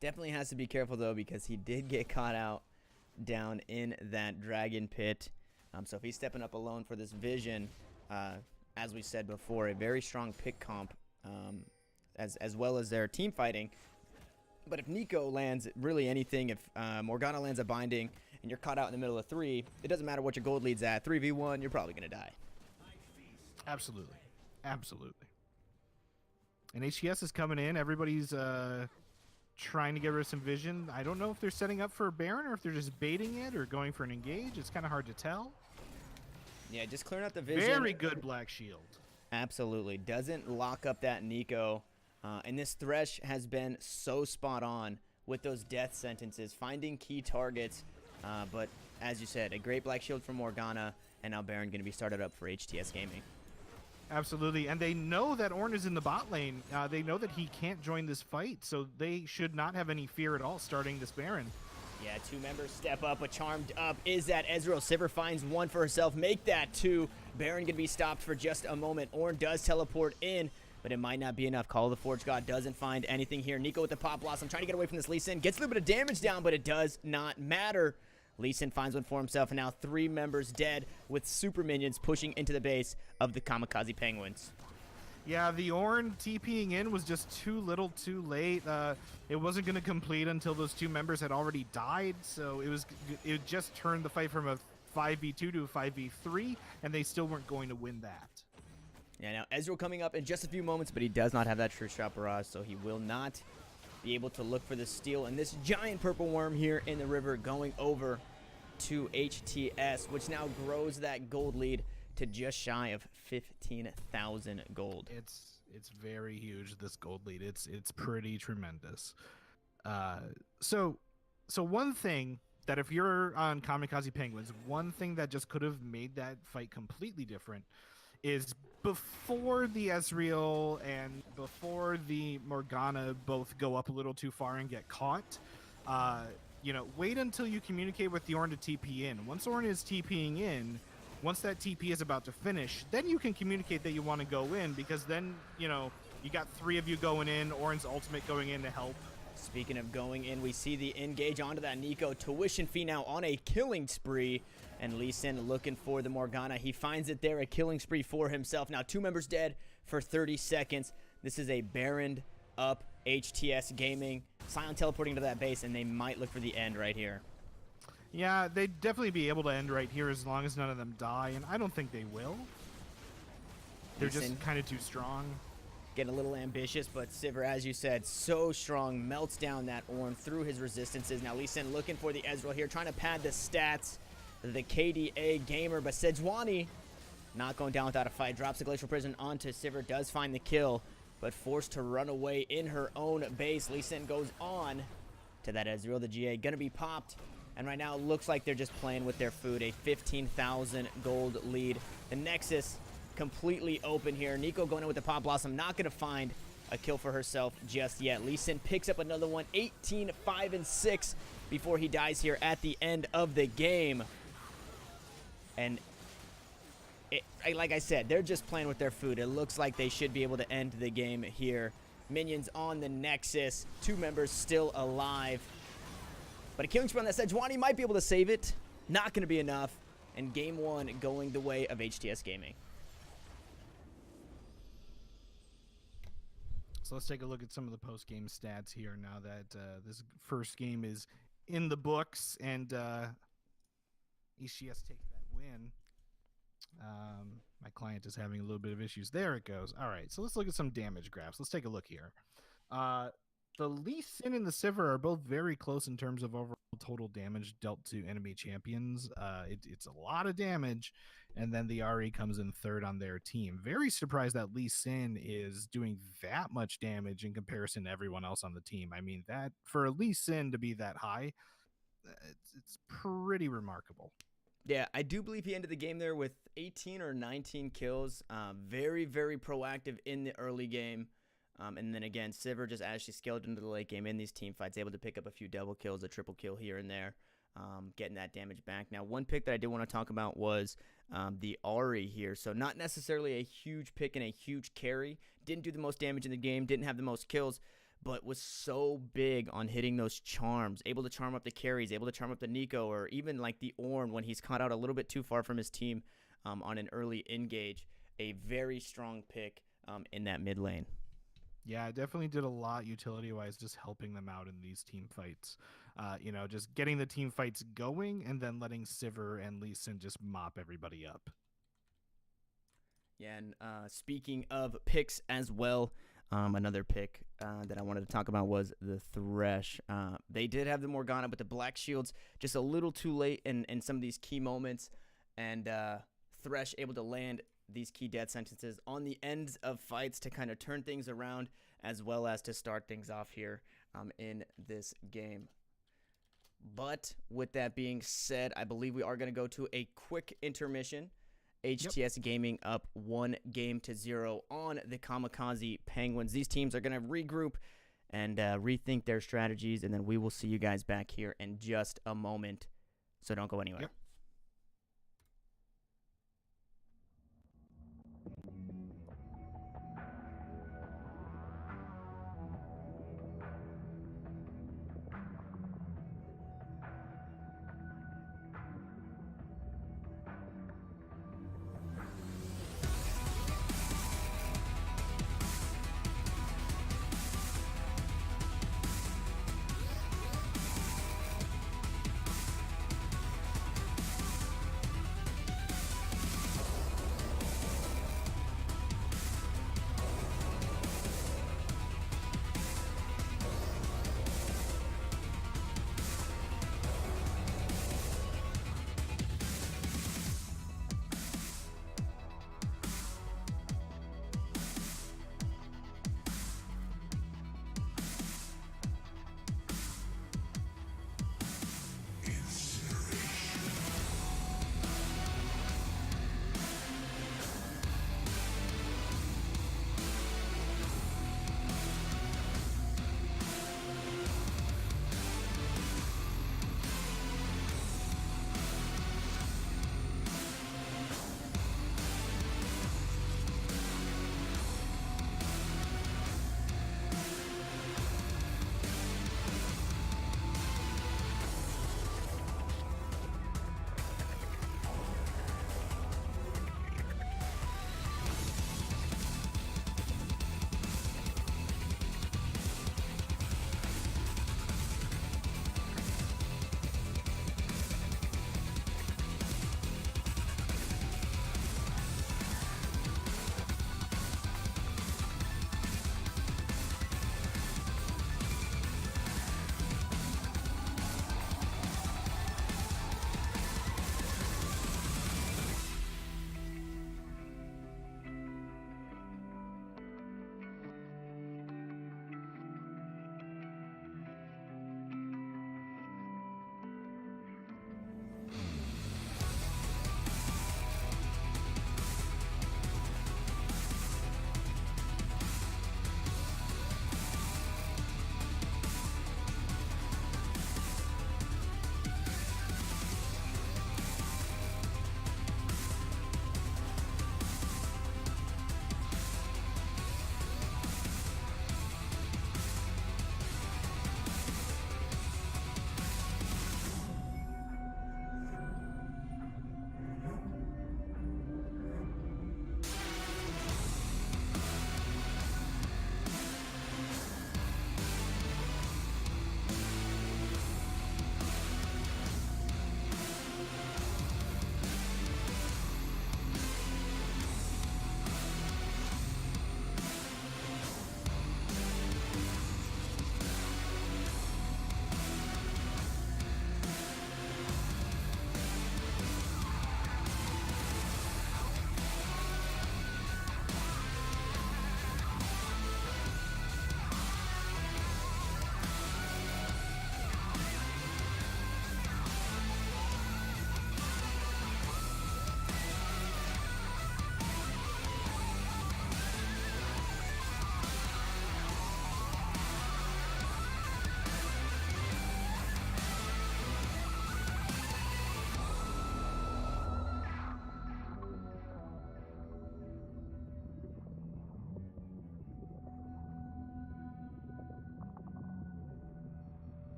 Definitely has to be careful, though, because he did get caught out down in that dragon pit. So if he's stepping up alone for this vision, as we said before, a very strong pick comp, as well as their team fighting. But if Nico lands really anything, if Morgana lands a binding and you're caught out in the middle of 3, it doesn't matter what your gold lead's at. 3v1, you're probably going to die. Absolutely. Absolutely. And HTS is coming in. Everybody's trying to get rid of some vision. I don't know if they're setting up for a Baron or if they're just baiting it or going for an engage. It's kind of hard to tell. Yeah, just clearing out the vision. Very good Black Shield. Absolutely. Doesn't lock up that Nico. And this Thresh has been so spot on with those death sentences, finding key targets. But as you said, a great Black Shield from Morgana, and now Baron going to be started up for HTS Gaming. Absolutely. And they know that Ornn is in the bot lane. They know that he can't join this fight, so they should not have any fear at all starting this Baron. Yeah, 2 members step up, but charmed up is that Ezreal. Sivir finds 1 for herself. Make that 2. Baron going to be stopped for just a moment. Ornn does teleport in, but it might not be enough. Call of the Forge God doesn't find anything here. Nico with the Pop Blossom trying to get away from this Lee Sin. Gets a little bit of damage down, but it does not matter. Lee Sin finds 1 for himself, and now 3 members dead with super minions pushing into the base of the Kamikaze Penguins. Yeah, the Ornn TPing in was just too little too late. It wasn't going to complete until those 2 members had already died, so it just turned the fight from a 5v2 to a 5v3, and they still weren't going to win that. Yeah, now Ezreal coming up in just a few moments, but he does not have that True Shot Barrage, so he will not be able to look for the steal. And this giant purple worm here in the river going over to HTS, which now grows that gold lead to just shy of 15,000 gold. It's very huge, this gold lead. It's pretty tremendous. So one thing that, if you're on Kamikaze Penguins, one thing that just could have made that fight completely different is before the Ezreal and before the Morgana both go up a little too far and get caught, wait until you communicate with the Ornn to TP in. Once Ornn is TPing in, once that TP is about to finish, then you can communicate that you want to go in, because then, you got 3 of you going in, Ornn's ultimate going in to help. Speaking of going in, we see the engage onto that Nico. Tuition Fee now on a killing spree, and Lee Sin looking for the Morgana. He finds it there, a killing spree for himself. Now 2 members dead for 30 seconds. This is a Baroned up HTS Gaming. Sion teleporting to that base, and they might look for the end right here. Yeah, they'd definitely be able to end right here as long as none of them die, and I don't think they will. They're just kind of too strong. Getting a little ambitious, but Sivir, as you said, so strong, melts down that Ornn through his resistances. Now Lee Sin looking for the Ezreal here, trying to pad the stats. The KDA gamer, but Sejuani not going down without a fight. Drops the Glacial Prison onto Sivir, does find the kill, but forced to run away in her own base. Lee Sin goes on to that Ezreal. The GA gonna be popped. And right now it looks like they're just playing with their food. A 15,000 gold lead. The Nexus completely open here. Nico going in with the Pop Blossom. Not going to find a kill for herself just yet. Lee Sin picks up another one. 18, 5, and 6 before he dies here at the end of the game. And like I said, they're just playing with their food. It looks like they should be able to end the game here. Minions on the Nexus. 2 members still alive. But a killing spree on that Sejuani might be able to save it. Not going to be enough. And game 1 going the way of HTS Gaming. So let's take a look at some of the post-game stats here now that this first game is in the books and HTS takes that win. My client is having a little bit of issues. There it goes. All right, so let's look at some damage graphs. Let's take a look here. The Lee Sin and the Sivir are both very close in terms of overall total damage dealt to enemy champions. It's a lot of damage, and then the RE comes in third on their team. Very surprised that Lee Sin is doing that much damage in comparison to everyone else on the team. I mean, that for Lee Sin to be that high, it's pretty remarkable. Yeah, I do believe he ended the game there with 18 or 19 kills. Very, very proactive in the early game. And then again, Sivir, just as she scaled into the late game in these team fights, able to pick up a few double kills, a triple kill here and there, getting that damage back. Now, one pick that I did want to talk about was the Ahri here. So not necessarily a huge pick and a huge carry. Didn't do the most damage in the game, didn't have the most kills, but was so big on hitting those charms. Able to charm up the carries, able to charm up the Nico, or even like the Ornn when he's caught out a little bit too far from his team on an early engage. A very strong pick in that mid lane. Yeah, it definitely did a lot utility-wise, just helping them out in these team fights. Just getting the team fights going and then letting Sivir and Lee Sin just mop everybody up. Yeah, and speaking of picks as well, another pick that I wanted to talk about was the Thresh. They did have the Morgana, but the Black Shields just a little too late in some of these key moments, and Thresh able to land these key death sentences on the ends of fights to kind of turn things around, as well as to start things off here in this game. But with that being said, I believe we are going to go to a quick intermission. HTS Gaming up 1-0 on the Kamikaze Penguins. These teams are going to regroup and rethink their strategies, and then we will see you guys back here in just a moment. So don't go anywhere. Yep.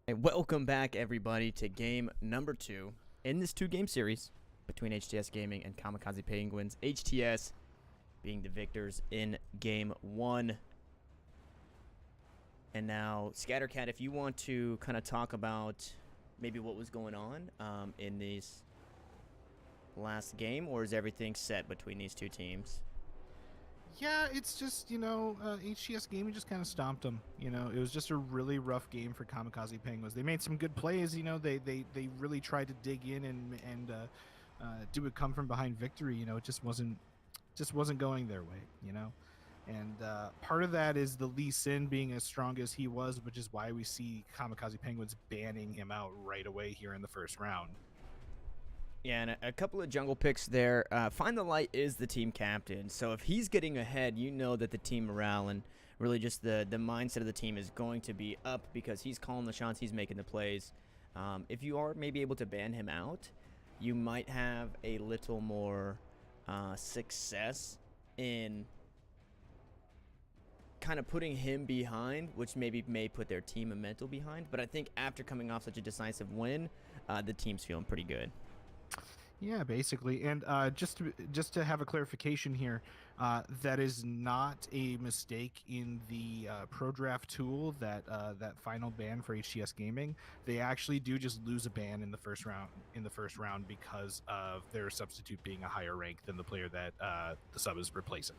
Hey, welcome back, everybody, to game number 2 in this 2-game series between HTS Gaming and Kamikaze Penguins. HTS being the victors in game 1. And now, Scattercat, if you want to kind of talk about maybe what was going on in this last game, or is everything set between these two teams? Yeah, it's just, HTS Gaming just kind of stomped them. It was just a really rough game for Kamikaze Penguins. They made some good plays. They really tried to dig in and do a come from behind victory. It just wasn't going their way. And part of that is the Lee Sin being as strong as he was, which is why we see Kamikaze Penguins banning him out right away here in the first round. Yeah, and a couple of jungle picks there. Find the Light is the team captain, so if he's getting ahead, you know that the team morale and really just the mindset of the team is going to be up because he's calling the shots, he's making the plays. If you are maybe able to ban him out, you might have a little more success in kind of putting him behind, which maybe may put their team a mental behind. But I think after coming off such a decisive win, the team's feeling pretty good. Yeah, basically. And just to have a clarification here, that is not a mistake in the pro draft tool that final ban for HTS Gaming. They actually do just lose a ban in the first round because of their substitute being a higher rank than the player that the sub is replacing.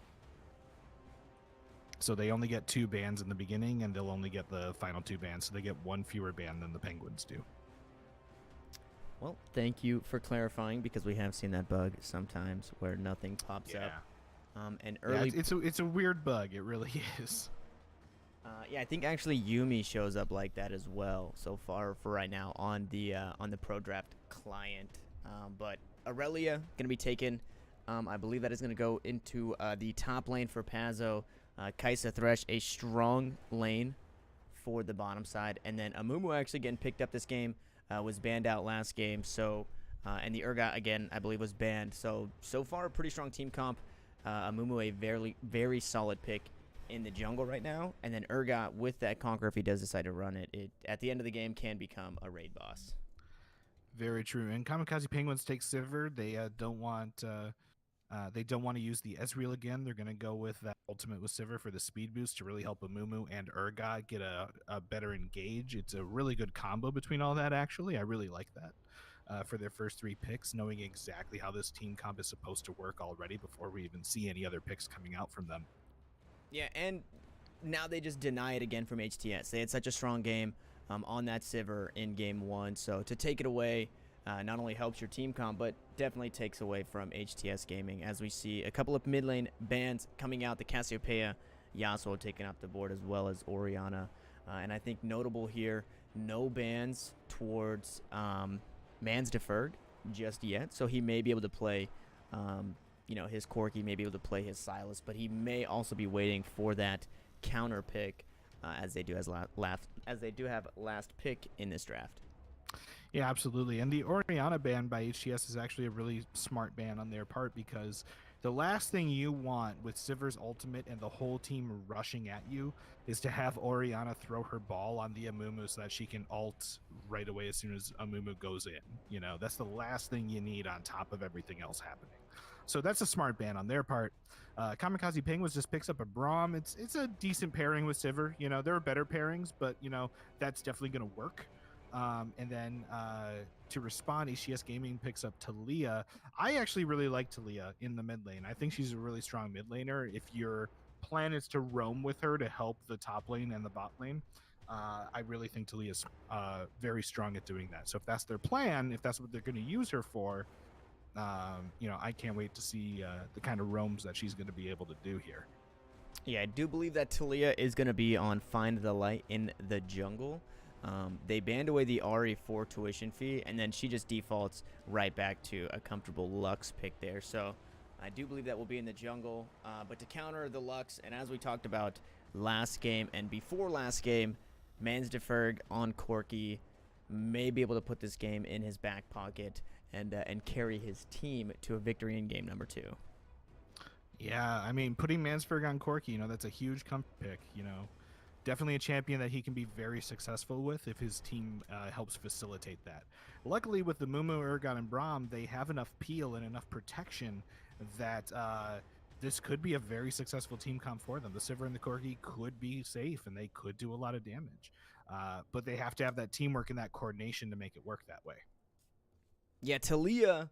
So they only get 2 bans in the beginning, and they'll only get the final 2 bans. So they get 1 fewer ban than the Penguins do. Well, thank you for clarifying, because we have seen that bug sometimes where nothing pops up. And early, it's a weird bug. It really is. Yeah, I think actually Yumi shows up like that as well so far for right now on the Pro Draft client. But Aurelia gonna be taken. I believe that is gonna go into the top lane for Pazzo. Kaisa Thresh, a strong lane for the bottom side, and then Amumu actually getting picked up this game. Was banned out last game, so and the Urgot again I believe was banned. So far a pretty strong team comp. Amumu a very solid pick in the jungle right now, and then Urgot with that Conqueror, if he does decide to run it at the end of the game can become a raid boss. Very true. And Kamikaze Penguins take Sivir. They don't want to use the Ezreal again. They're going to go with that ultimate with Sivir for the speed boost to really help Amumu and Urgot get a better engage. It's a really good combo between all that, actually. I really like that for their first 3 picks, knowing exactly how this team comp is supposed to work already before we even see any other picks coming out from them. Yeah, and now they just deny it again from HTS. They had such a strong game on that Sivir in game 1, so to take it away not only helps your team comp, but definitely takes away from HTS Gaming, as we see a couple of mid lane bans coming out. The CasualEAL Yasuo taking up the board, as well as Orianna. And I think notable here, no bans towards Man's Deferred just yet. So he may be able to play, his Corki, may be able to play his Silas, but he may also be waiting for that counter pick as they do have last pick in this draft. Yeah, absolutely. And the Orianna ban by HTS is actually a really smart ban on their part, because the last thing you want with Sivir's ultimate and the whole team rushing at you is to have Orianna throw her ball on the Amumu so that she can ult right away as soon as Amumu goes in. That's the last thing you need on top of everything else happening. So that's a smart ban on their part. Kamikaze Penguins just picks up a Braum. It's a decent pairing with Sivir. There are better pairings, but that's definitely going to work. And then to respond, HTS Gaming picks up Talia. I actually really like Talia in the mid lane. I think she's a really strong mid laner. If your plan is to roam with her to help the top lane and the bot lane, I really think Talia's very strong at doing that. So if that's their plan, if that's what they're going to use her for, I can't wait to see the kind of roams that she's going to be able to do here. Yeah, I do believe that Talia is going to be on Find the Light in the jungle. They banned away the RE4 tuition fee, and then she just defaults right back to a comfortable Lux pick there. So I do believe that will be in the jungle. But to counter the Lux, and as we talked about last game and before last game, Man's Deferred on Corki may be able to put this game in his back pocket and carry his team to a victory in game number 2. Yeah, I mean, putting Mansberg on Corki, that's a huge comfort pick, definitely a champion that he can be very successful with if his team helps facilitate that. Luckily, with the Mumu, Urgot, and Braum, they have enough peel and enough protection that this could be a very successful team comp for them. The Sivir and the Corgi could be safe, and they could do a lot of damage. But they have to have that teamwork and that coordination to make it work that way. Yeah, Taliyah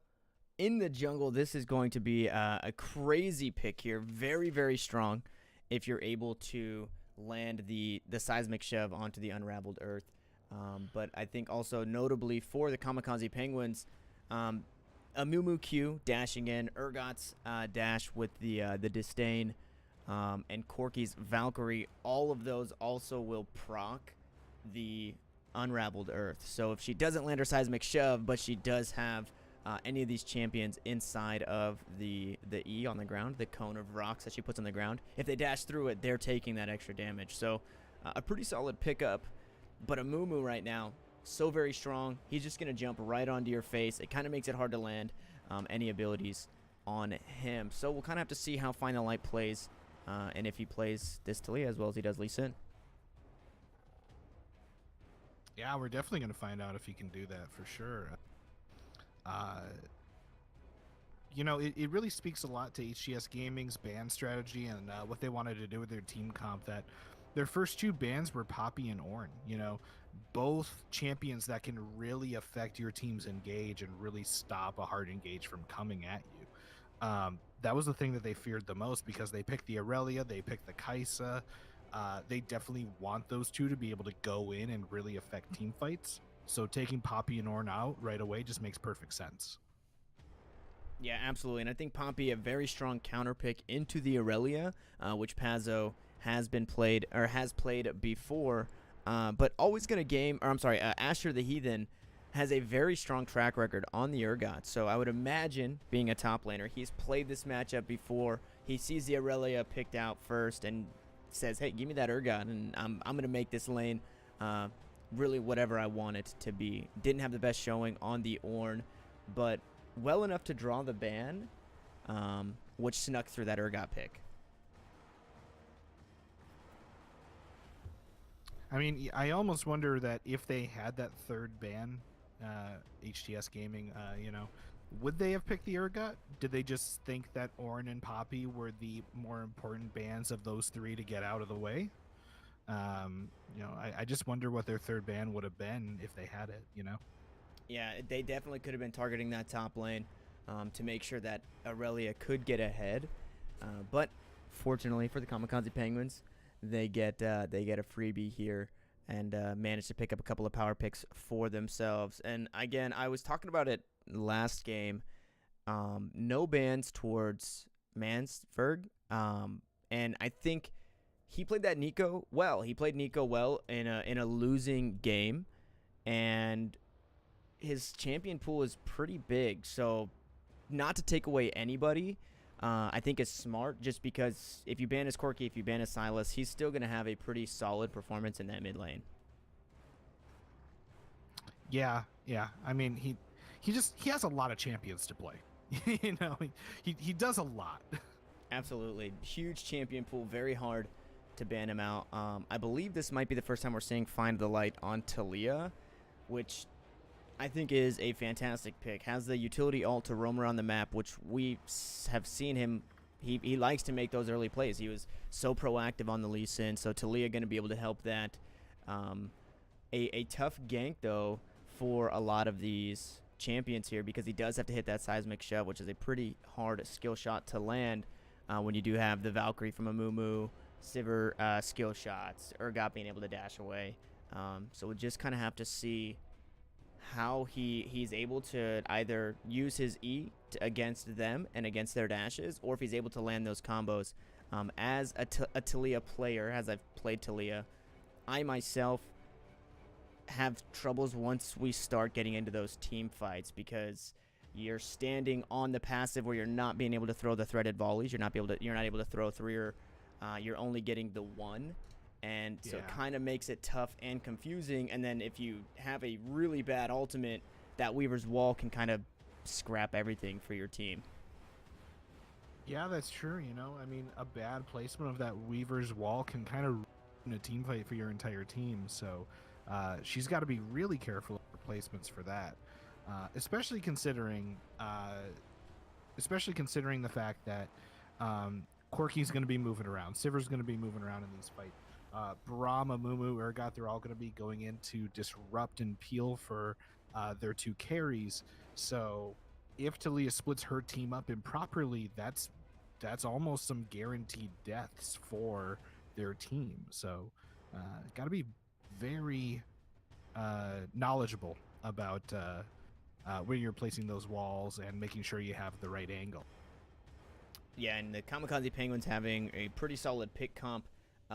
in the jungle, this is going to be a crazy pick here. Very, very strong if you're able to land the seismic shove onto the unraveled earth. But I think also notably for the Kamikaze Penguins, a Mumu Q dashing in, Urgot's dash with the disdain, and Corky's Valkyrie, all of those also will proc the unraveled earth. So if she doesn't land her seismic shove, but she does have any of these champions inside of the E on the ground, the cone of rocks that she puts on the ground, if they dash through it, they're taking that extra damage. So a pretty solid pickup. But a Mumu right now, so very strong. He's just going to jump right onto your face. It kind of makes it hard to land any abilities on him. So we'll kind of have to see how Final Light plays and if he plays this Taliyah as well as he does Lee Sin. Yeah, we're definitely going to find out if he can do that for sure. You know, it really speaks a lot to HTS Gaming's ban strategy and what they wanted to do with their team comp, that their first two bans were Poppy and Ornn. You know, both champions that can really affect your team's engage and really stop a hard engage from coming at you. That was the thing that they feared the most, because they picked the Aurelia, they picked the Kaisa. They definitely want those two to be able to go in and really affect team fights. So taking Poppy and Ornn out right away just makes perfect sense. Yeah, absolutely. And I think Poppy a very strong counter pick into the Aurelia, which Pazzo has played before, but always going to game, or I'm sorry, Asher the Heathen has a very strong track record on the Urgot. So I would imagine, being a top laner, he's played this matchup before. He sees the Aurelia picked out first and says, hey, give me that Urgot, and I'm going to make this lane really whatever I want it to be. Didn't have the best showing on the Ornn, but well enough to draw the ban, which snuck through that Urgot pick. I mean, I almost wonder that if they had that third ban, HTS Gaming, you know, would they have picked the Urgot? Did they just think that Ornn and Poppy were the more important bans of those three to get out of the way? You know, I just wonder what their third ban would have been if they had it, you know? Yeah, they definitely could have been targeting that top lane to make sure that Aurelia could get ahead. But fortunately for the Kamikaze Penguins, they get a freebie here and manage to pick up a couple of power picks for themselves. And again, I was talking about it last game. No bans towards Mansberg, and I think he played that Nico well. He played Nico well in a losing game, and his champion pool is pretty big. So not to take away anybody, I think is smart, just because if you ban his Corki, if you ban his Silas, he's still going to have a pretty solid performance in that mid lane. Yeah. I mean, he has a lot of champions to play. You know, he does a lot. Absolutely. Huge champion pool, very hard to ban him out. I believe this might be the first time we're seeing Find the Light on Taliyah, which I think is a fantastic pick. Has the utility ult to roam around the map, which we have seen him. He likes to make those early plays. He was so proactive on the Lee Sin, so Taliyah going to be able to help that. A tough gank, though, for a lot of these champions here, because he does have to hit that seismic shove, which is a pretty hard skill shot to land when you do have the Valkyrie from Amumu, Sivir skill shots, Urgot being able to dash away. So we'll just kind of have to see how he's able to either use his E against them and against their dashes, or if he's able to land those combos. As a Taliyah player, as I've played Taliyah, I myself have troubles once we start getting into those team fights, because you're standing on the passive where you're not being able to throw the threaded volleys. You're not able to throw three, or you're only getting the one. And so it kind of makes it tough and confusing. And then if you have a really bad ultimate, that Weaver's Wall can kind of scrap everything for your team. Yeah, that's true. You know, I mean, a bad placement of that Weaver's Wall can kind of in a team fight for your entire team. So she's got to be really careful of her placements for that, especially considering the fact that Corky's going to be moving around, Sivir's going to be moving around in these fights. Braum, Amumu, Urgot, they're all going to be going in to disrupt and peel for their 2 carries. So if Talia splits her team up improperly, that's almost some guaranteed deaths for their team. So got to be very knowledgeable about when you're placing those walls and making sure you have the right angle. Yeah, and the Kamikaze Penguins having a pretty solid pick comp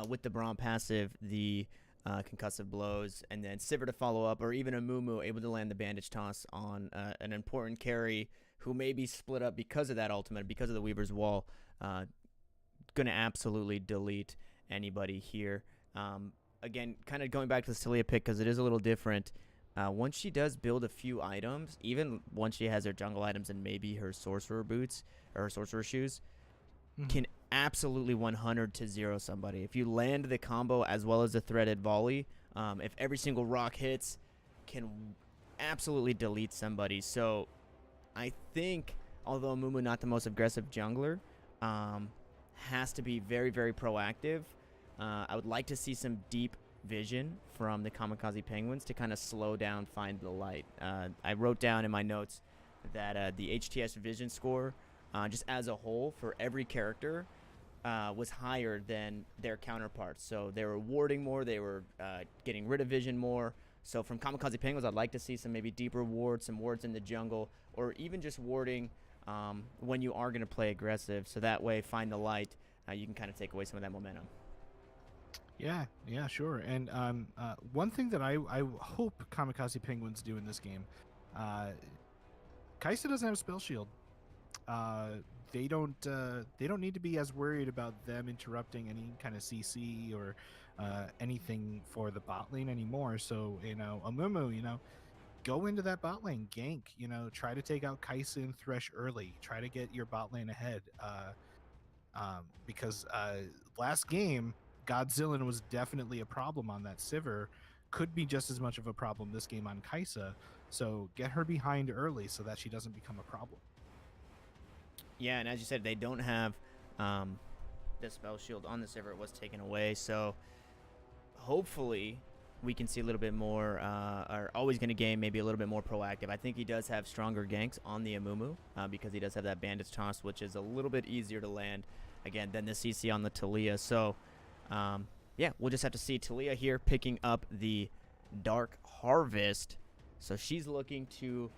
with the Braum passive, the concussive blows, and then Sivir to follow up, or even Amumu able to land the bandage toss on an important carry who may be split up because of that ultimate, because of the Weaver's Wall. Going to absolutely delete anybody here. Again, kind of going back to the Celia pick because it is a little different. Once she does build a few items, even once she has her jungle items and maybe her sorcerer boots or her sorcerer shoes, can absolutely 100-0 somebody. If you land the combo as well as the threaded volley, if every single rock hits, can absolutely delete somebody. So I think, although Mumu not the most aggressive jungler, has to be very, very proactive. I would like to see some deep vision from the Kamikaze Penguins to kind of slow down, find the light. I wrote down in my notes that the HTS vision score, just as a whole for every character, was higher than their counterparts. So they were warding more, they were getting rid of vision more. So from Kamikaze Penguins, I'd like to see some maybe deeper wards, some wards in the jungle, or even just warding when you are going to play aggressive. So that way, find the light, you can kind of take away some of that momentum. Yeah, sure. And one thing that I hope Kamikaze Penguins do in this game, Kai'Sa doesn't have spell shield. They don't need to be as worried about them interrupting any kind of CC or anything for the bot lane anymore. So Amumu, go into that bot lane, gank. Try to take out Kai'Sa and Thresh early. Try to get your bot lane ahead. Because last game, Godzilla was definitely a problem on that Sivir. Could be just as much of a problem this game on Kai'Sa. So get her behind early so that she doesn't become a problem. Yeah, and as you said, they don't have the spell shield on the Sivir. It was taken away. So hopefully we can see a little bit more, or always going to game maybe a little bit more proactive. I think he does have stronger ganks on the Amumu because he does have that bandage toss, which is a little bit easier to land, again, than the CC on the Talia. So yeah, we'll just have to see. Talia here picking up the Dark Harvest. So she's looking to,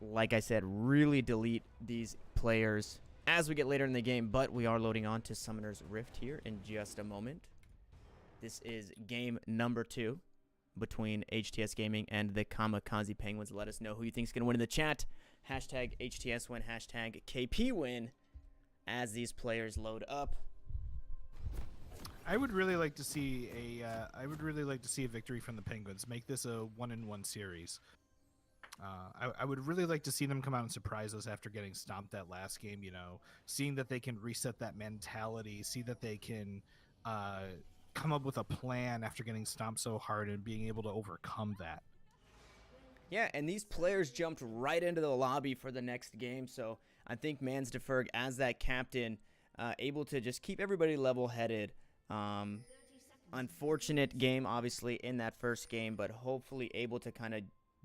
like I said, really delete these players as we get later in the game. But we are loading on to Summoner's Rift here in just a moment. This is game number 2 between HTS Gaming and the Kamikaze Penguins. Let us know who you think is going to win in the chat. Hashtag HTS win, hashtag KP win as these players load up. I would really like to see a victory from the Penguins. Make this a 1-in-1 series. I would really like to see them come out and surprise us after getting stomped that last game. Seeing that they can reset that mentality, see that they can come up with a plan after getting stomped so hard and being able to overcome that. Yeah, and these players jumped right into the lobby for the next game. So I think Mans Deferg, as that captain, able to just keep everybody level-headed. Unfortunate game, obviously, in that first game, but hopefully able to kind of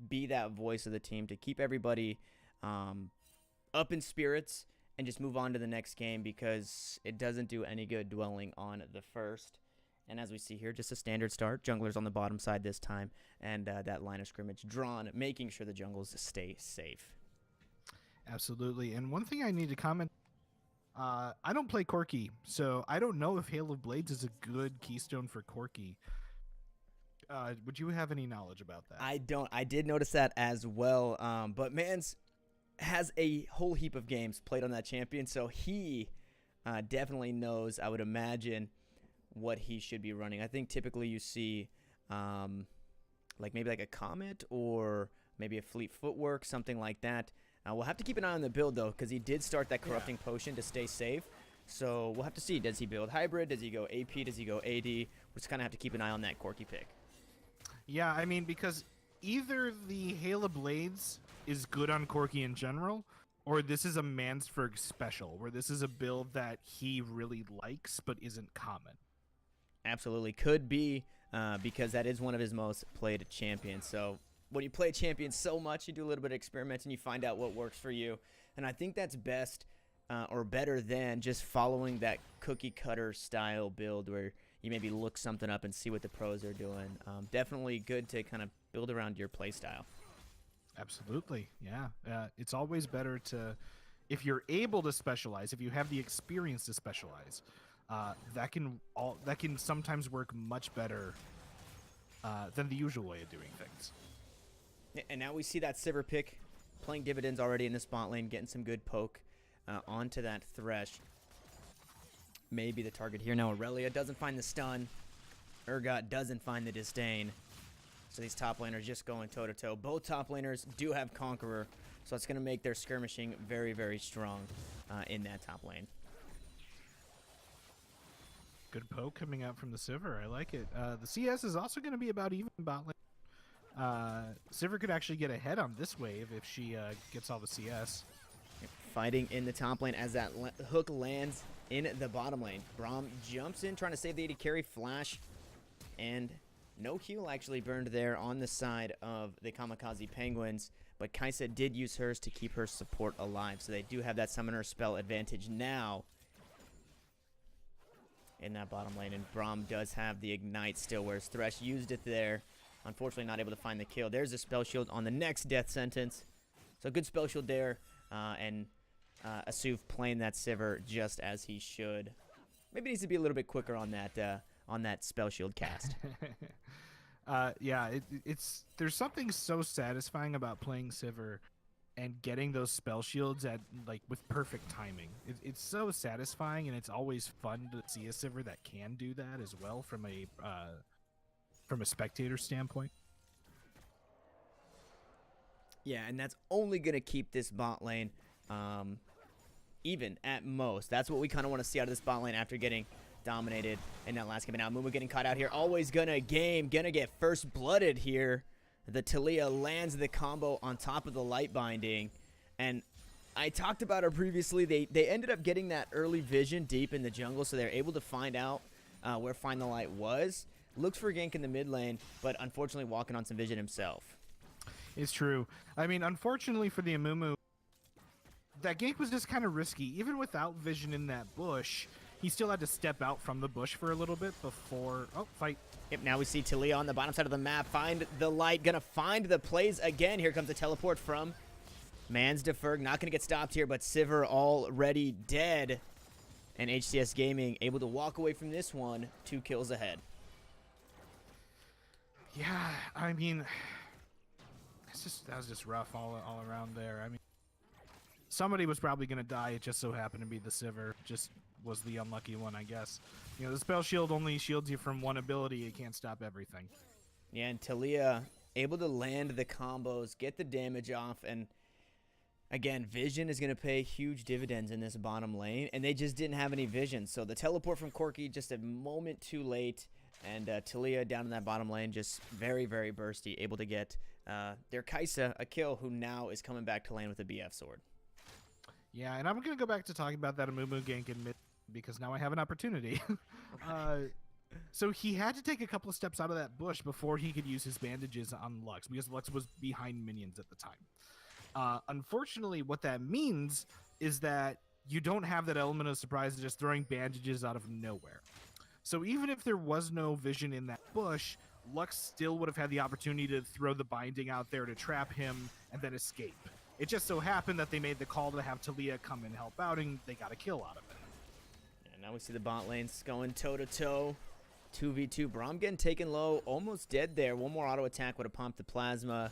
be that voice of the team to keep everybody up in spirits and just move on to the next game, because it doesn't do any good dwelling on the first. And as we see here, just a standard start. Junglers on the bottom side this time, and that line of scrimmage drawn, making sure the jungles stay safe. Absolutely. And one thing I need to comment, I don't play Corki, so I don't know if Hail of Blades is a good keystone for Corki. Would you have any knowledge about that? I don't. I did notice that as well. But Mans has a whole heap of games played on that champion, so he definitely knows, I would imagine, what he should be running. I think typically you see maybe a Comet or maybe a Fleet Footwork, something like that. We'll have to keep an eye on the build, though, because he did start that Corrupting Potion to stay safe. So we'll have to see. Does he build hybrid? Does he go AP? Does he go AD? We'll just kind of have to keep an eye on that Corki pick. Yeah, I mean, because either the Halo Blades is good on Corki in general, or this is a Mansford special, where this is a build that he really likes but isn't common. Absolutely. Could be, because that is one of his most played champions. So when you play a champion so much, you do a little bit of experimenting, you find out what works for you. And I think that's best or better than just following that cookie cutter style build where you maybe look something up and see what the pros are doing. Definitely good to kind of build around your play style. Absolutely, yeah. It's always better to, if you're able to specialize, if you have the experience to specialize, that can sometimes work much better than the usual way of doing things. And now we see that Sivir pick playing dividends already in the spot lane, getting some good poke onto that Thresh. Maybe the target here now. Aurelia doesn't find the stun. Urgot doesn't find the disdain. So these top laners just going toe-to-toe. Both top laners do have Conqueror, so it's going to make their skirmishing very, very strong in that top lane. Good poke coming out from the Sivir. I like it. The CS is also going to be about even bot lane. Sivir could actually get ahead on this wave if she gets all the CS. Fighting in the top lane as that hook lands in the bottom lane. Braum jumps in, trying to save the AD carry. Flash, and no heal actually burned there on the side of the Kamikaze Penguins, but Kaisa did use hers to keep her support alive, so they do have that summoner spell advantage now in that bottom lane. And Braum does have the ignite still, whereas Thresh used it there. Unfortunately not able to find the kill. There's a spell shield on the next death sentence, so good spell shield there. And Asuf playing that Sivir just as he should. Maybe needs to be a little bit quicker on that spell shield cast. Yeah, it's there's something so satisfying about playing Sivir and getting those spell shields at with perfect timing. It's so satisfying, and it's always fun to see a Sivir that can do that as well from a spectator standpoint. Yeah, and that's only going to keep this bot lane even at most. That's what we kind of want to see out of this bot lane after getting dominated in that last game. And now Mumu getting caught out here. Always gonna get first blooded here. The Talia lands the combo on top of the light binding. And I talked about it previously. They ended up getting that early vision deep in the jungle, so they're able to find out where Find the Light was. Looks for gank in the mid lane, but unfortunately walking on some vision himself. It's true. I mean, unfortunately for the Amumu, that gank was just kind of risky. Even without vision in that bush, he still had to step out from the bush for a little bit before... Oh, fight. Yep, now we see Talia on the bottom side of the map. Find the light. Gonna find the plays again. Here comes the teleport from Mansdeferg. Not gonna get stopped here, but Sivir already dead. And HTS Gaming able to walk away from this one 2 kills ahead. Yeah, I mean... that was just rough all around there. I mean, somebody was probably going to die. It just so happened to be the Sivir. Just was the unlucky one, I guess. You know, the spell shield only shields you from one ability. It can't stop everything. Yeah, and Talia able to land the combos, get the damage off, and again, vision is going to pay huge dividends in this bottom lane, and they just didn't have any vision. So the teleport from Corki just a moment too late, and Talia down in that bottom lane just very, very bursty, able to get their Kaisa a kill, who now is coming back to lane with a BF sword. Yeah, and I'm going to go back to talking about that Amumu gank in mid, because now I have an opportunity. So he had to take a couple of steps out of that bush before he could use his bandages on Lux, because Lux was behind minions at the time. Unfortunately, what that means is that you don't have that element of surprise of just throwing bandages out of nowhere. So even if there was no vision in that bush, Lux still would have had the opportunity to throw the binding out there to trap him and then escape. It just so happened that they made the call to have Talia come and help out, and they got a kill out of it. And now we see the bot lanes going toe-to-toe. 2v2. Braum getting taken low, almost dead there. One more auto attack would have pumped the plasma.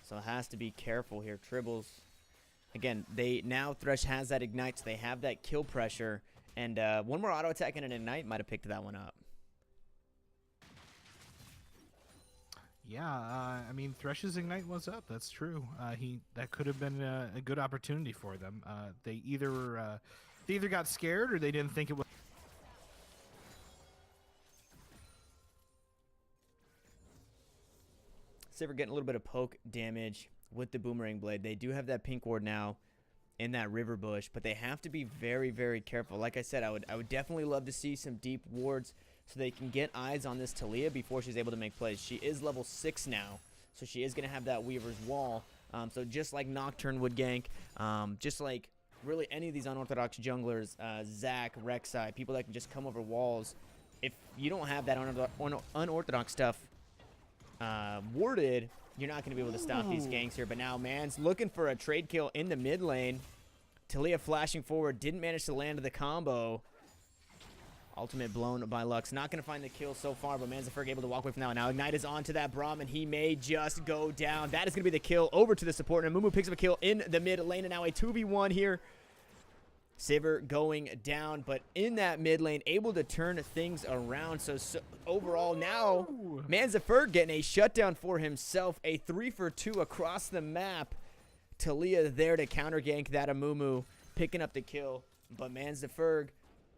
So it has to be careful here. Tribbles. Again, now Thresh has that ignite, so they have that kill pressure. And one more auto attack and an ignite might have picked that one up. Yeah, I mean, Thresh's ignite was up. That's true. That could have been a good opportunity for them. They either They either got scared or they didn't think it was. Sivir getting a little bit of poke damage with the boomerang blade. They do have that pink ward now in that river bush, but they have to be very, very careful. Like I said, I would definitely love to see some deep wards so they can get eyes on this Taliyah before she's able to make plays. She is level 6 now, so she is going to have that Weaver's Wall. So just like Nocturne would gank, just like really any of these unorthodox junglers, Zac, Rek'Sai, people that can just come over walls, if you don't have that unorthodox stuff warded, you're not going to be able to stop these ganks here. But now Man's looking for a trade kill in the mid lane. Taliyah flashing forward, didn't manage to land the combo. Ultimate blown by Lux. Not going to find the kill so far, but Manzaferg able to walk away from that one. Now Ignite is onto that Braum, and he may just go down. That is going to be the kill over to the support, and Mumu picks up a kill in the mid lane, and now a 2v1 here. Sivir going down, but in that mid lane, able to turn things around. So overall now, Manzaferg getting a shutdown for himself. A 3-for-2 across the map. Taliyah there to counter gank that Amumu, picking up the kill. But Manzaferg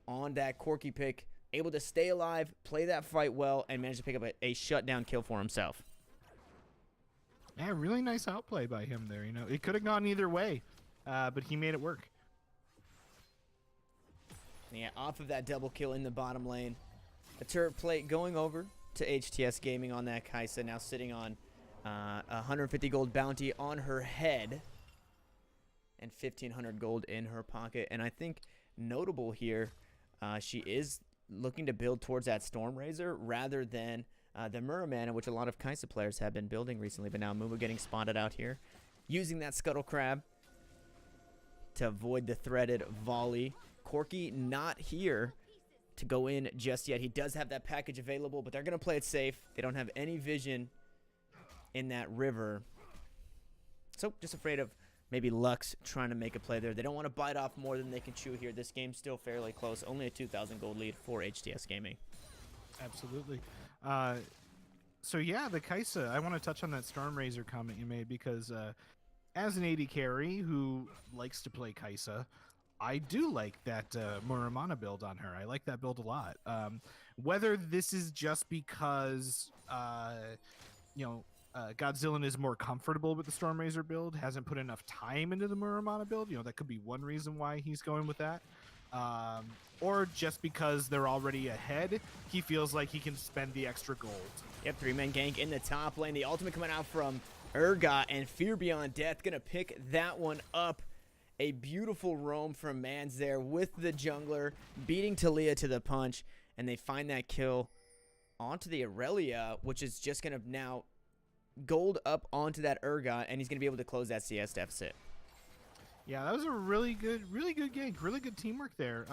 on that Corki pick, able to stay alive, play that fight well, and manage to pick up a shutdown kill for himself. Yeah, really nice outplay by him there. You know, it could have gone either way, but he made it work. Yeah, off of that double kill in the bottom lane. A turret plate going over to HTS Gaming on that Kai'Sa, now sitting on 150 gold bounty on her head and 1,500 gold in her pocket. And I think notable here, she is looking to build towards that Storm Razor rather than the Muramana, which a lot of Kai'Sa players have been building recently. But now Mumu getting spotted out here, using that Scuttle Crab to avoid the threaded volley. Corki not here to go in just yet. He does have that package available, but they're going to play it safe. They don't have any vision in that river. So just afraid of maybe Lux trying to make a play there. They don't want to bite off more than they can chew here. This game's still fairly close. Only a 2,000 gold lead for HTS Gaming. Absolutely. So yeah, the Kai'Sa, I want to touch on that Storm Razor comment you made because as an AD carry who likes to play Kai'Sa, I do like that Muramana build on her. I like that build a lot. Whether this is just because, Godzilla is more comfortable with the Storm Razor build, hasn't put enough time into the Muramana build, that could be one reason why he's going with that. Or just because they're already ahead, he feels like he can spend the extra gold. Yep, 3-man gank in the top lane. The ultimate coming out from Urgot, and Fear Beyond Death going to pick that one up. A beautiful roam from Mans there with the jungler, beating Taliyah to the punch, and they find that kill onto the Aurelia, which is just going to now gold up onto that Urgot, and he's going to be able to close that CS deficit. Yeah, that was a really good gank, really good teamwork there.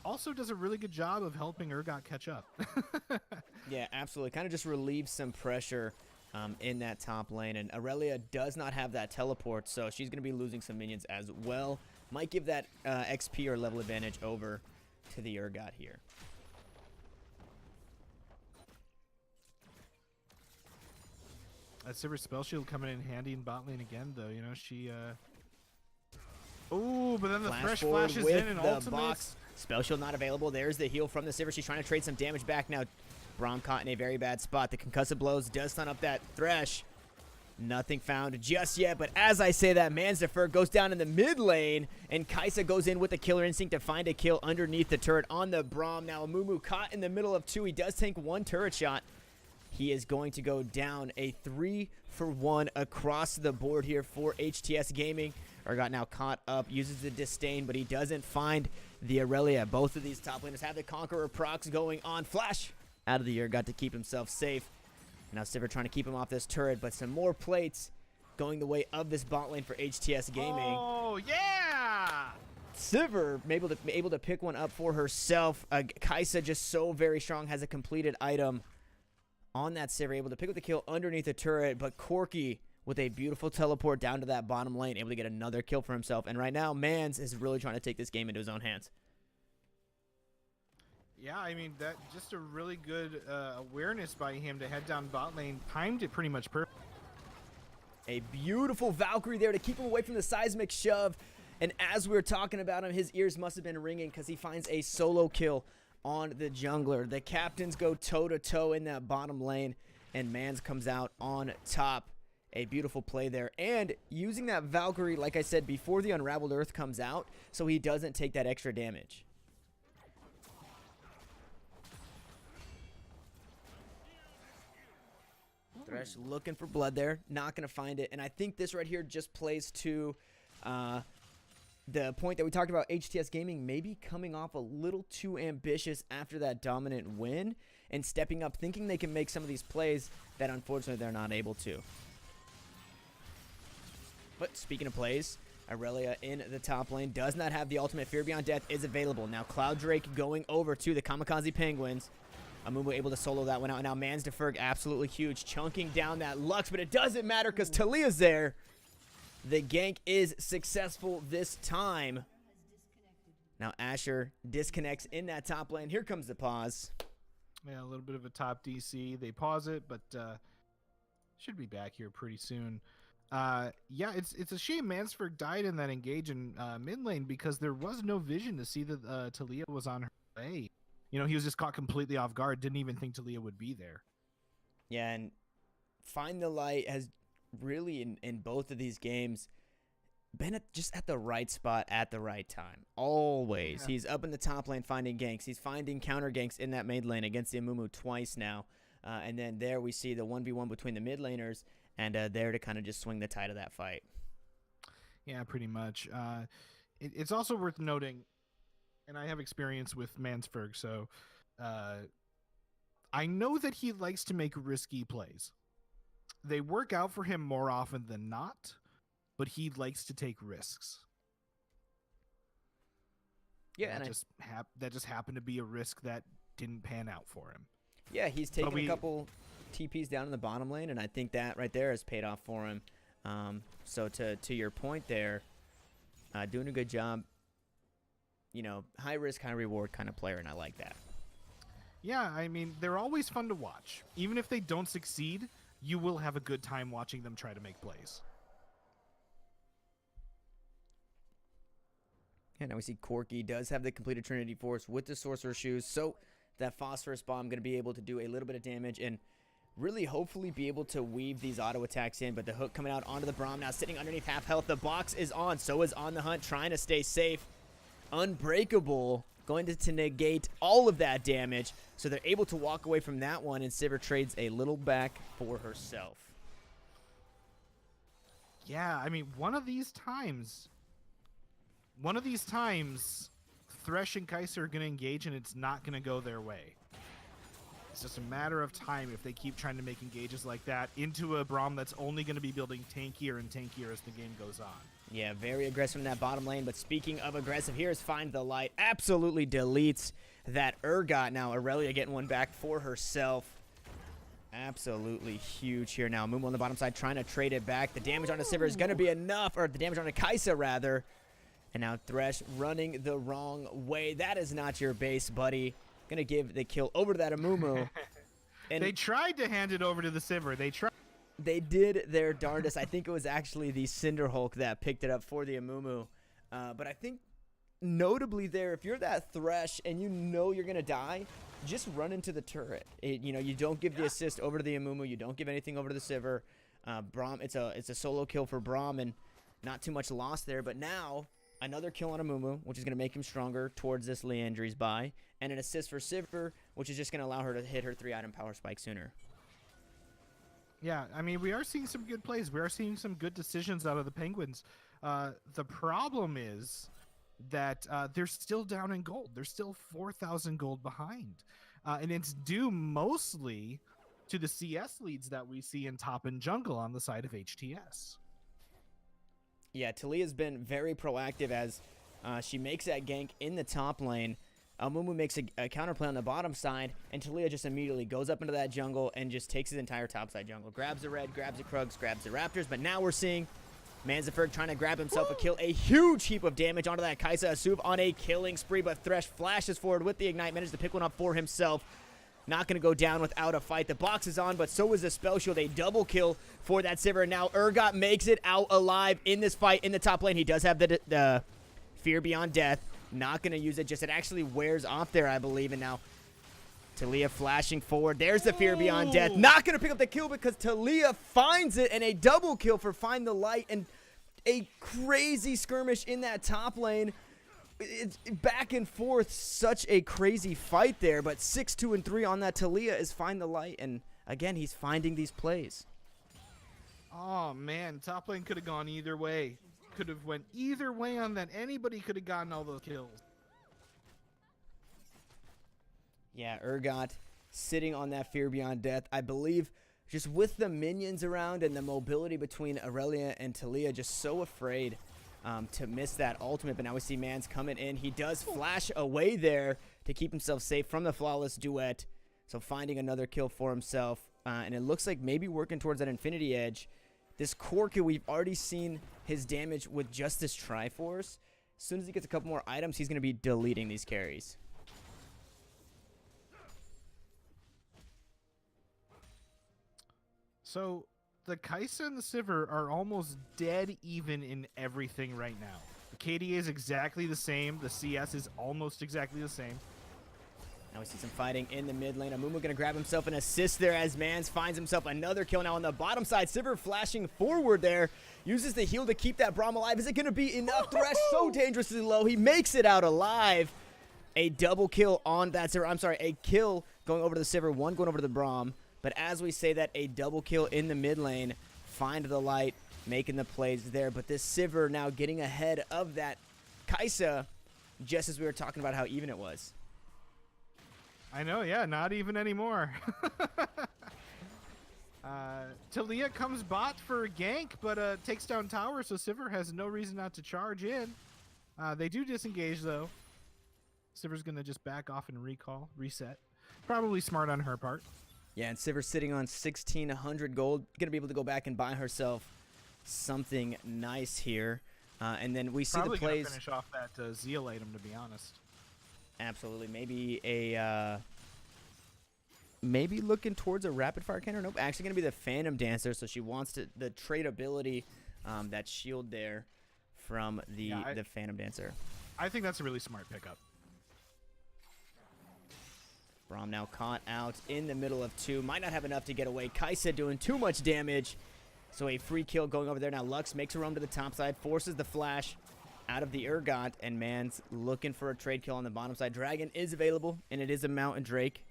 Also does a really good job of helping Urgot catch up. Yeah, absolutely. Kind of just relieves some pressure in that top lane, and Aurelia does not have that teleport, so she's going to be losing some minions as well. Might give that XP or level advantage over to the Urgot here. That Sivir Spell Shield coming in handy in bot lane again, though. She... Oh, but then the Thresh flashes in and ultimates. Spell Shield not available. There's the heal from the Sivir. She's trying to trade some damage back now. Braum caught in a very bad spot. The concussive blows does stun up that Thresh. Nothing found just yet, but as I say that, Manzaferg goes down in the mid lane, and Kai'Sa goes in with the Killer Instinct to find a kill underneath the turret on the Braum. Now Amumu caught in the middle of two. He does tank one turret shot. He is going to go down. A 3-for-1 across the board here for HTS Gaming. Urgot now caught up, uses the Disdain, but he doesn't find the Aurelia. Both of these top laners have the Conqueror procs going on. Flash out of the Urgot to keep himself safe. Now Sivir trying to keep him off this turret, but some more plates going the way of this bot lane for HTS Gaming. Oh, yeah! Sivir able to pick one up for herself. Kai'Sa just so very strong, has a completed item on that Sivir, able to pick up the kill underneath the turret, but Corki with a beautiful teleport down to that bottom lane, able to get another kill for himself. And right now, Mans is really trying to take this game into his own hands. Yeah, I mean, that just a really good awareness by him to head down bot lane. Timed it pretty much perfect. A beautiful Valkyrie there to keep him away from the seismic shove. And as we were talking about him, his ears must have been ringing because he finds a solo kill on the jungler. The captains go toe-to-toe in that bottom lane, and Mans comes out on top. A beautiful play there. And using that Valkyrie, like I said, before the Unraveled Earth comes out, so he doesn't take that extra damage. Thresh looking for blood there. Not going to find it. And I think this right here just plays to the point that we talked about, HTS Gaming maybe coming off a little too ambitious after that dominant win and stepping up, thinking they can make some of these plays that unfortunately they're not able to. But speaking of plays, Aurelia in the top lane does not have the ultimate. Fear Beyond Death is available. Now Cloud Drake going over to the Kamikaze Penguins. Amumu able to solo that one out. And now Mans to Ferg, absolutely huge. Chunking down that Lux, but it doesn't matter because Talia's there. The gank is successful this time. Now Asher disconnects in that top lane. Here comes the pause. Yeah, a little bit of a top DC. They pause it, but should be back here pretty soon. Yeah, it's a shame Mansford died in that engage in mid lane because there was no vision to see that Talia was on her way. You know, he was just caught completely off guard. Didn't even think Talia would be there. Yeah, and Find the Light has really in both of these games been just at the right spot at the right time. Always. Yeah. He's up in the top lane finding ganks. He's finding counter ganks in that mid lane against the Amumu twice now. And then there we see the 1v1 between the mid laners and there to kind of just swing the tide of that fight. Yeah, pretty much. It's also worth noting, and I have experience with Mansferg, so I know that he likes to make risky plays. They work out for him more often than not, but he likes to take risks. Yeah, and that just happened to be a risk that didn't pan out for him. Yeah, he's taken a couple TPs down in the bottom lane, and I think that right there has paid off for him. So to your point there, doing a good job. You know, high risk, high reward kind of player, and I like that. Yeah, I mean, they're always fun to watch. Even if they don't succeed, you will have a good time watching them try to make plays. And now we see Corky does have the completed Trinity Force with the Sorcerer Shoes, so that Phosphorus Bomb going to be able to do a little bit of damage and really hopefully be able to weave these auto attacks in. But the hook coming out onto the Braum now sitting underneath half health. The box is on, so is On the Hunt trying to stay safe. Unbreakable going to negate all of that damage, so they're able to walk away from that one, and Sivir trades a little back for herself. Yeah, I mean, one of these times, Thresh and Kaiser are going to engage, and it's not going to go their way. It's just a matter of time if they keep trying to make engages like that into a Braum that's only going to be building tankier and tankier as the game goes on. Yeah, very aggressive in that bottom lane, but speaking of aggressive, here's Find the Light. Absolutely deletes that Urgot. Now Aurelia getting one back for herself. Absolutely huge here now. Mumu on the bottom side trying to trade it back. The damage on the Sivir is going to be enough, or the damage on the Kaisa rather. And now Thresh running the wrong way. That is not your base, buddy. Going to give the kill over to that Amumu. And they tried to hand it over to the Sivir. They did their darndest. I think it was actually the Cinder Hulk that picked it up for the Amumu. But I think notably there, if you're that Thresh and you know you're going to die, just run into the turret. You don't give the assist over to the Amumu. You don't give anything over to the Sivir. Braum, it's a solo kill for Braum and not too much loss there. But now another kill on Amumu, which is going to make him stronger towards this Leandri's buy. And an assist for Sivir, which is just going to allow her to hit her 3-item power spike sooner. Yeah, I mean, we are seeing some good plays. We are seeing some good decisions out of the Penguins. The problem is that they're still down in gold. They're still 4,000 gold behind. And it's due mostly to the CS leads that we see in top and jungle on the side of HTS. Yeah, Talia's been very proactive as she makes that gank in the top lane. Mumu makes a counterplay on the bottom side, and Talia just immediately goes up into that jungle and just takes his entire topside jungle. Grabs the red, grabs the Krugs, grabs the Raptors, but now we're seeing Manzaferg trying to grab himself a kill. A huge heap of damage onto that Kaisa Asuv on a killing spree, but Thresh flashes forward with the Ignite, manages to pick one up for himself. not going to go down without a fight. The box is on, but so is the spell shield. A double kill for that Sivir. Now Urgot makes it out alive in this fight in the top lane. He does have the Fear Beyond Death. Not going to use it. Just it actually wears off there, I believe. And now Taliyah flashing forward. There's the Fear Beyond Death. Not going to pick up the kill because Taliyah finds it, and a double kill for Find the Light, and a crazy skirmish in that top lane. It's back and forth, such a crazy fight there, but 6-2 and 3 on that Taliyah is Find the Light, and again, he's finding these plays. Oh man, top lane could have gone either way. Could have went either way on that. Anybody could have gotten all those kills. Yeah, Urgot sitting on that Fear Beyond Death. I believe just with the minions around and the mobility between Aurelia and Taliyah, just so afraid to miss that ultimate. But now we see Mans coming in. He does flash away there to keep himself safe from the Flawless Duet. So finding another kill for himself. And it looks like maybe working towards that Infinity Edge. This Corki, we've already seen his damage with just this Triforce. As soon as he gets a couple more items, he's going to be deleting these carries. So the Kai'Sa and the Sivir are almost dead even in everything right now. The KDA is exactly the same. The CS is almost exactly the same. Now we see some fighting in the mid lane. Amumu going to grab himself an assist there as Mans finds himself another kill now on the bottom side. Sivir flashing forward there. Uses the heal to keep that Braum alive. Is it going to be enough? Thresh so dangerously low. He makes it out alive. A double kill on that Sivir. I'm sorry, a kill going over to the Sivir. One going over to the Braum. But as we say that, a double kill in the mid lane. Find the Light, making the plays there. But this Sivir now getting ahead of that Kai'Sa, just as we were talking about how even it was. I know, yeah, not even anymore. Taliyah comes bot for a gank, but takes down tower, so Sivir has no reason not to charge in. They do disengage, though. Sivir's going to just back off and reset. Probably smart on her part. Yeah, and Sivir sitting on 1,600 gold. Going to be able to go back and buy herself something nice here. And then we see Probably the plays. Finish off that Zeal item, to be honest. Absolutely. Maybe a maybe looking towards a rapid fire cannon. Nope. Actually going to be the Phantom Dancer, so she wants to the tradability, that shield there from the Phantom Dancer. I think that's a really smart pickup. Braum now caught out in the middle of two. Might not have enough to get away. Kai'Sa doing too much damage. So a free kill going over there. Now Lux makes a roam to the top side, forces the flash out of the Urgot, and Man's looking for a trade kill on the bottom side. Dragon is available, and it is a Mountain Drake.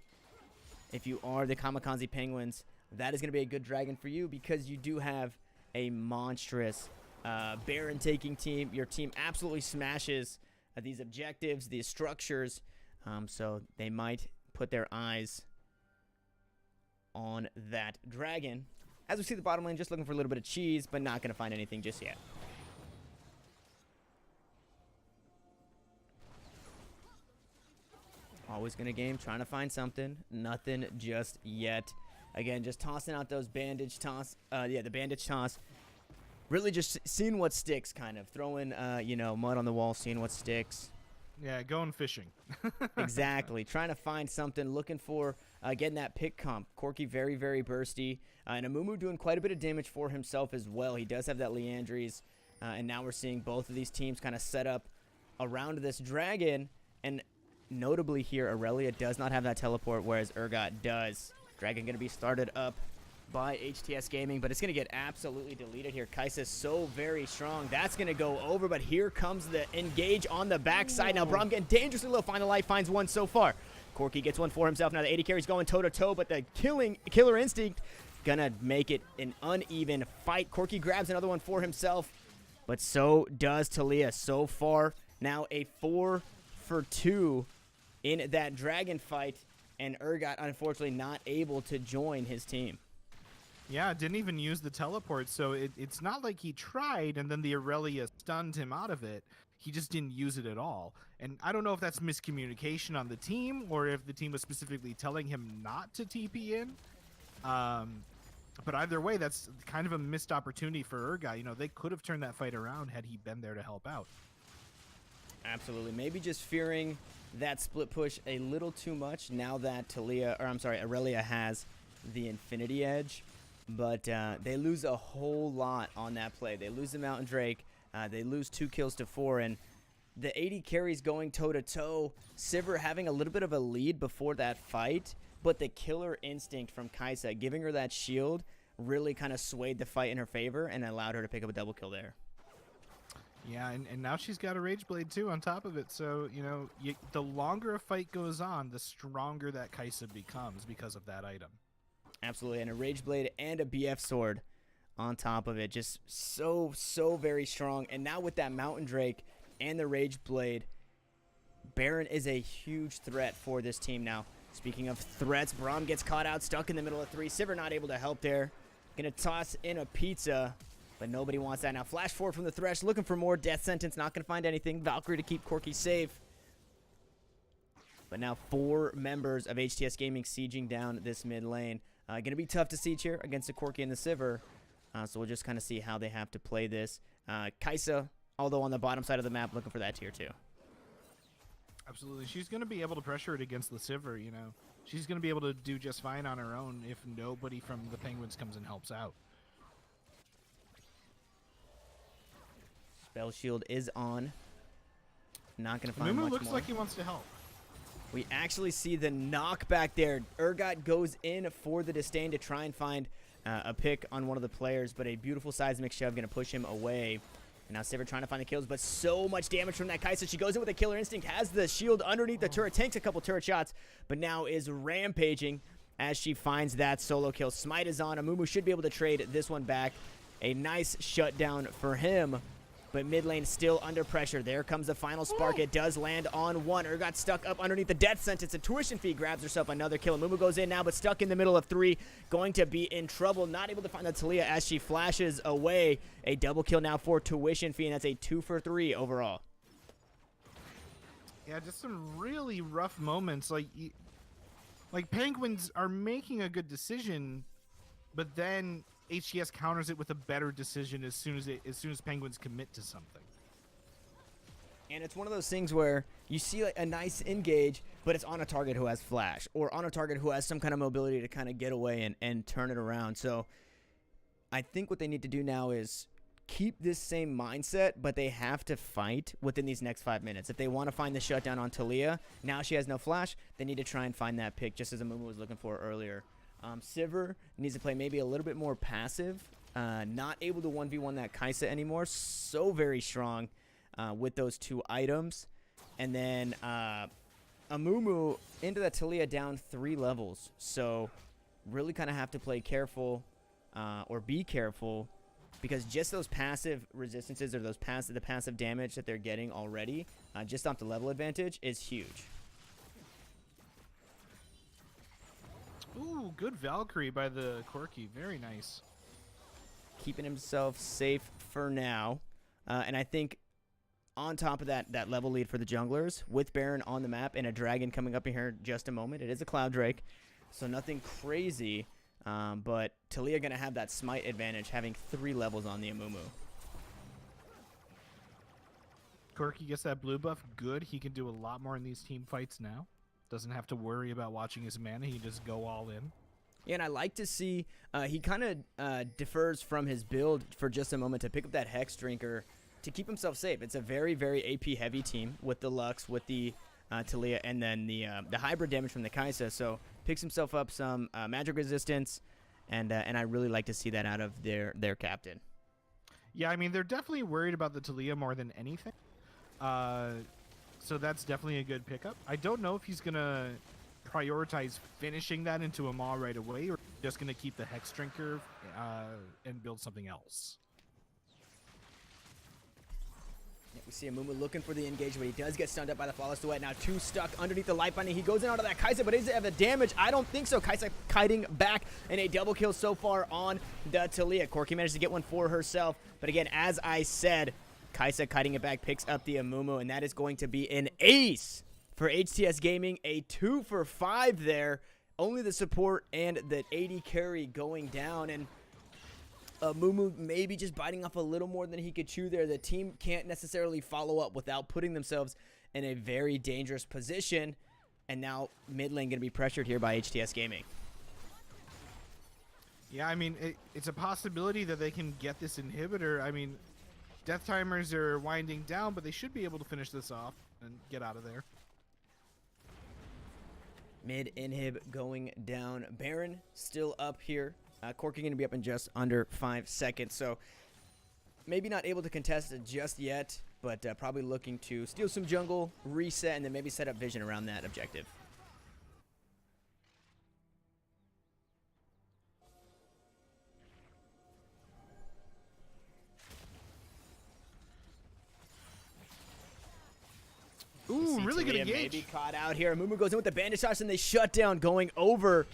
If you are the Kamikaze Penguins, that is going to be a good dragon for you because you do have a monstrous Baron-taking team. Your team absolutely smashes these objectives, these structures, so they might put their eyes on that dragon. As we see the bottom lane, just looking for a little bit of cheese, but not going to find anything just yet. Always going to game, trying to find something. Nothing just yet. Again, just tossing out those bandage toss. The bandage toss. Really just seeing what sticks, kind of. Throwing, mud on the wall, seeing what sticks. Yeah, going fishing. Exactly. Trying to find something, looking for, getting that pick comp. Corki very, very bursty. And Amumu doing quite a bit of damage for himself as well. He does have that Leandries. And now we're seeing both of these teams kind of set up around this dragon. And notably here, Aurelia does not have that teleport, whereas Urgot does. Dragon going to be started up by HTS Gaming, but it's going to get absolutely deleted here. Kai'Sa is so very strong. That's going to go over, but here comes the engage on the backside. Now Braum getting dangerously low. Final Light finds one so far. Corki gets one for himself. Now the 80 carry's going toe-to-toe, but the killer instinct going to make it an uneven fight. Corki grabs another one for himself, but so does Taliyah. So far, now a 4 for 2 in that dragon fight, and Urgot unfortunately not able to join his team. Yeah, didn't even use the teleport, so it's not like he tried and then the Aurelia stunned him out of it. He just didn't use it at all. And I don't know if that's miscommunication on the team or if the team was specifically telling him not to TP in. But either way, that's kind of a missed opportunity for Urgot. You know, they could have turned that fight around had he been there to help out. Absolutely. Maybe just fearing that split push a little too much now that Aurelia has the Infinity Edge. But they lose a whole lot on that play. They lose the Mountain Drake. They lose 2 kills to 4. And the AD carries going toe-to-toe. Sivir having a little bit of a lead before that fight. But the killer instinct from Kaisa, giving her that shield, really kind of swayed the fight in her favor and allowed her to pick up a double kill there. Yeah, and now she's got a Rage Blade too on top of it. So, you know, the longer a fight goes on, the stronger that Kaisa becomes because of that item. Absolutely, and a Rage Blade and a BF Sword on top of it. Just so very strong. And now with that Mountain Drake and the Rage Blade, Baron is a huge threat for this team now. Speaking of threats, Braum gets caught out, stuck in the middle of 3. Sivir not able to help there. Gonna toss in a pizza, but nobody wants that now. Flash forward from the Thresh, looking for more. Death Sentence, not gonna find anything. Valkyrie to keep Corki safe. But now 4 members of HTS Gaming sieging down this mid lane. Gonna be tough to siege here against the Corki and the Sivir. So we'll just kind of see how they have to play this. Kaisa, although on the bottom side of the map, looking for that tier 2. Absolutely. She's going to be able to pressure it against the Sivir, you know. She's going to be able to do just fine on her own if nobody from the Penguins comes and helps out. Spell Shield is on. Not going to find Mumu much looks more. like he wants to help. We actually see the knockback there. Urgot goes in for the disdain to try and find a pick on one of the players, but a beautiful seismic shove going to push him away. And now Sivir trying to find the kills, but so much damage from that Kaisa. She goes in with a killer instinct, has the shield underneath the turret, tanks a couple turret shots, but now is rampaging as she finds that solo kill. Smite is on. Amumu should be able to trade this one back. A nice shutdown for him, but mid lane still under pressure. There comes the final spark. It does land on one. Urgot stuck up underneath the death sentence. A tuition fee grabs herself another kill. Amumu goes in now, but stuck in the middle of 3. Going to be in trouble. Not able to find the Talia as she flashes away. A double kill now for tuition fee, and that's a 2 for 3 overall. Yeah, just some really rough moments. Like Penguins are making a good decision, but then HTS counters it with a better decision as soon as Penguins commit to something. And it's one of those things where you see like a nice engage, but it's on a target who has flash or on a target who has some kind of mobility to kind of get away and turn it around. So I think what they need to do now is keep this same mindset, but they have to fight within these next 5 minutes. If they want to find the shutdown on Talia, now she has no flash, they need to try and find that pick just as Amumu was looking for earlier. Sivir needs to play maybe a little bit more passive. Not able to 1v1 that Kaisa anymore. So very strong with those 2 items. And then Amumu into that Talia down 3 levels. So really kind of have to play careful or be careful, because just those passive resistances or the passive damage that they're getting already just off the level advantage is huge. Ooh, good Valkyrie by the Corki. Very nice. Keeping himself safe for now. And I think on top of that level lead for the junglers, with Baron on the map and a dragon coming up in here in just a moment. It is a Cloud Drake, so nothing crazy. But Talia going to have that smite advantage, having 3 levels on the Amumu. Corki gets that blue buff. Good. He can do a lot more in these team fights now. Doesn't have to worry about watching his mana. He can just go all in. Yeah, and I like to see he kind of defers from his build for just a moment to pick up that Hex Drinker to keep himself safe. It's a very, very AP heavy team with the Lux, with the Talia, and then the hybrid damage from the Kaisa. So picks himself up some magic resistance, and I really like to see that out of their captain. Yeah, I mean, they're definitely worried about the Talia more than anything. So that's definitely a good pickup. I don't know if he's going to prioritize finishing that into a maw right away, or just going to keep the Hex Drinker and build something else. Yeah, we see Amumu looking for the engage, but he does get stunned up by the Flawless Duet. Now 2 stuck underneath the life binding. He goes in onto that Kaisa, but does it have the damage? I don't think so. Kaisa kiting back, and a double kill so far on the Talia. Corki managed to get one for herself, but again, as I said, Kaisa kiting it back, picks up the Amumu, and that is going to be an ace for HTS Gaming. A 2 for 5 there. Only the support and the AD carry going down, and Mumu maybe just biting off a little more than he could chew there. The team can't necessarily follow up without putting themselves in a very dangerous position. And now mid lane going to be pressured here by HTS Gaming. Yeah, I mean, it's a possibility that they can get this inhibitor. I mean, death timers are winding down, but they should be able to finish this off and get out of there. Mid inhib going down. Baron still up here. Corki going to be up in just under 5 seconds. So maybe not able to contest it just yet, but probably looking to steal some jungle, reset, and then maybe set up vision around that objective. Ooh, really good engage. Maybe caught out here. Mumu goes in with the bandage shots, and they shut down, going over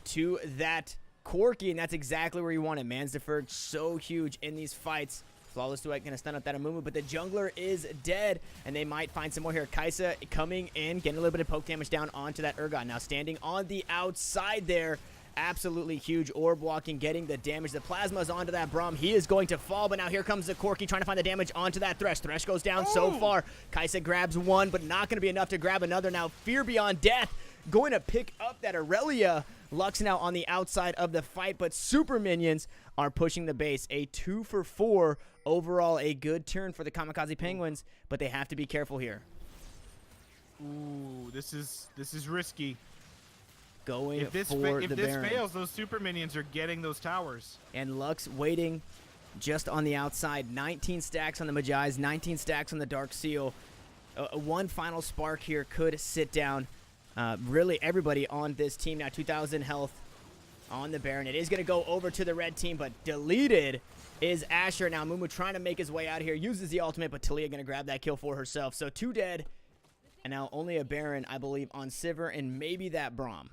to that Corki, and that's exactly where you want it. Manzafurg so huge in these fights. Flawless Duet going to stun up that Amumu, but the jungler is dead, and they might find some more here. Kaisa coming in, getting a little bit of poke damage down onto that Urgot. Now standing on the outside there. Absolutely huge orb walking, getting the damage. The plasma's onto that Braum. He is going to fall, but now here comes the Corki trying to find the damage onto that Thresh. Thresh goes down so far. Kaisa grabs one, but not going to be enough to grab another. Now Fear Beyond Death going to pick up that Aurelia. Lux now on the outside of the fight, but super minions are pushing the base. A 2-for-4 overall, a good turn for the Kamikaze Penguins, but they have to be careful here. Ooh, this is risky. Going if this fails, those super minions are getting those towers. And Lux waiting just on the outside. 19 stacks on the Magi's, 19 stacks on the Dark Seal. One final spark here could sit down really everybody on this team. Now 2,000 health on the Baron. It is going to go over to the red team, but deleted is Asher. Now Mumu trying to make his way out here. Uses the ultimate, but Talia going to grab that kill for herself. So 2 dead. And now only a Baron, I believe, on Sivir and maybe that Braum.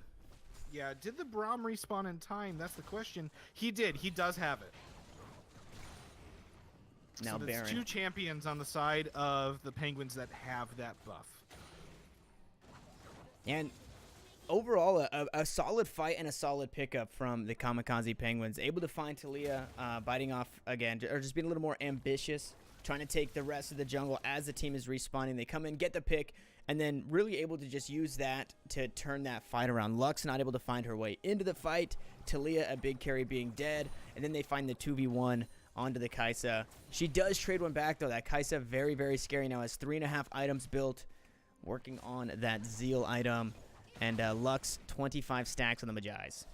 Yeah, did the Braum respawn in time? That's the question. He did. He does have it. Now so Baron. 2 champions on the side of the Penguins that have that buff. And overall, a solid fight and a solid pickup from the Kamikaze Penguins. Able to find Talia biting off again, or just being a little more ambitious, trying to take the rest of the jungle as the team is respawning. They come in, get the pick, and then really able to just use that to turn that fight around. Lux not able to find her way into the fight. Talia, a big carry, being dead. And then they find the 2v1 onto the Kaisa. She does trade one back, though. That Kaisa, very, very scary now. Has 3.5 items built. Working on that Zeal item. And Lux, 25 stacks on the Magi's.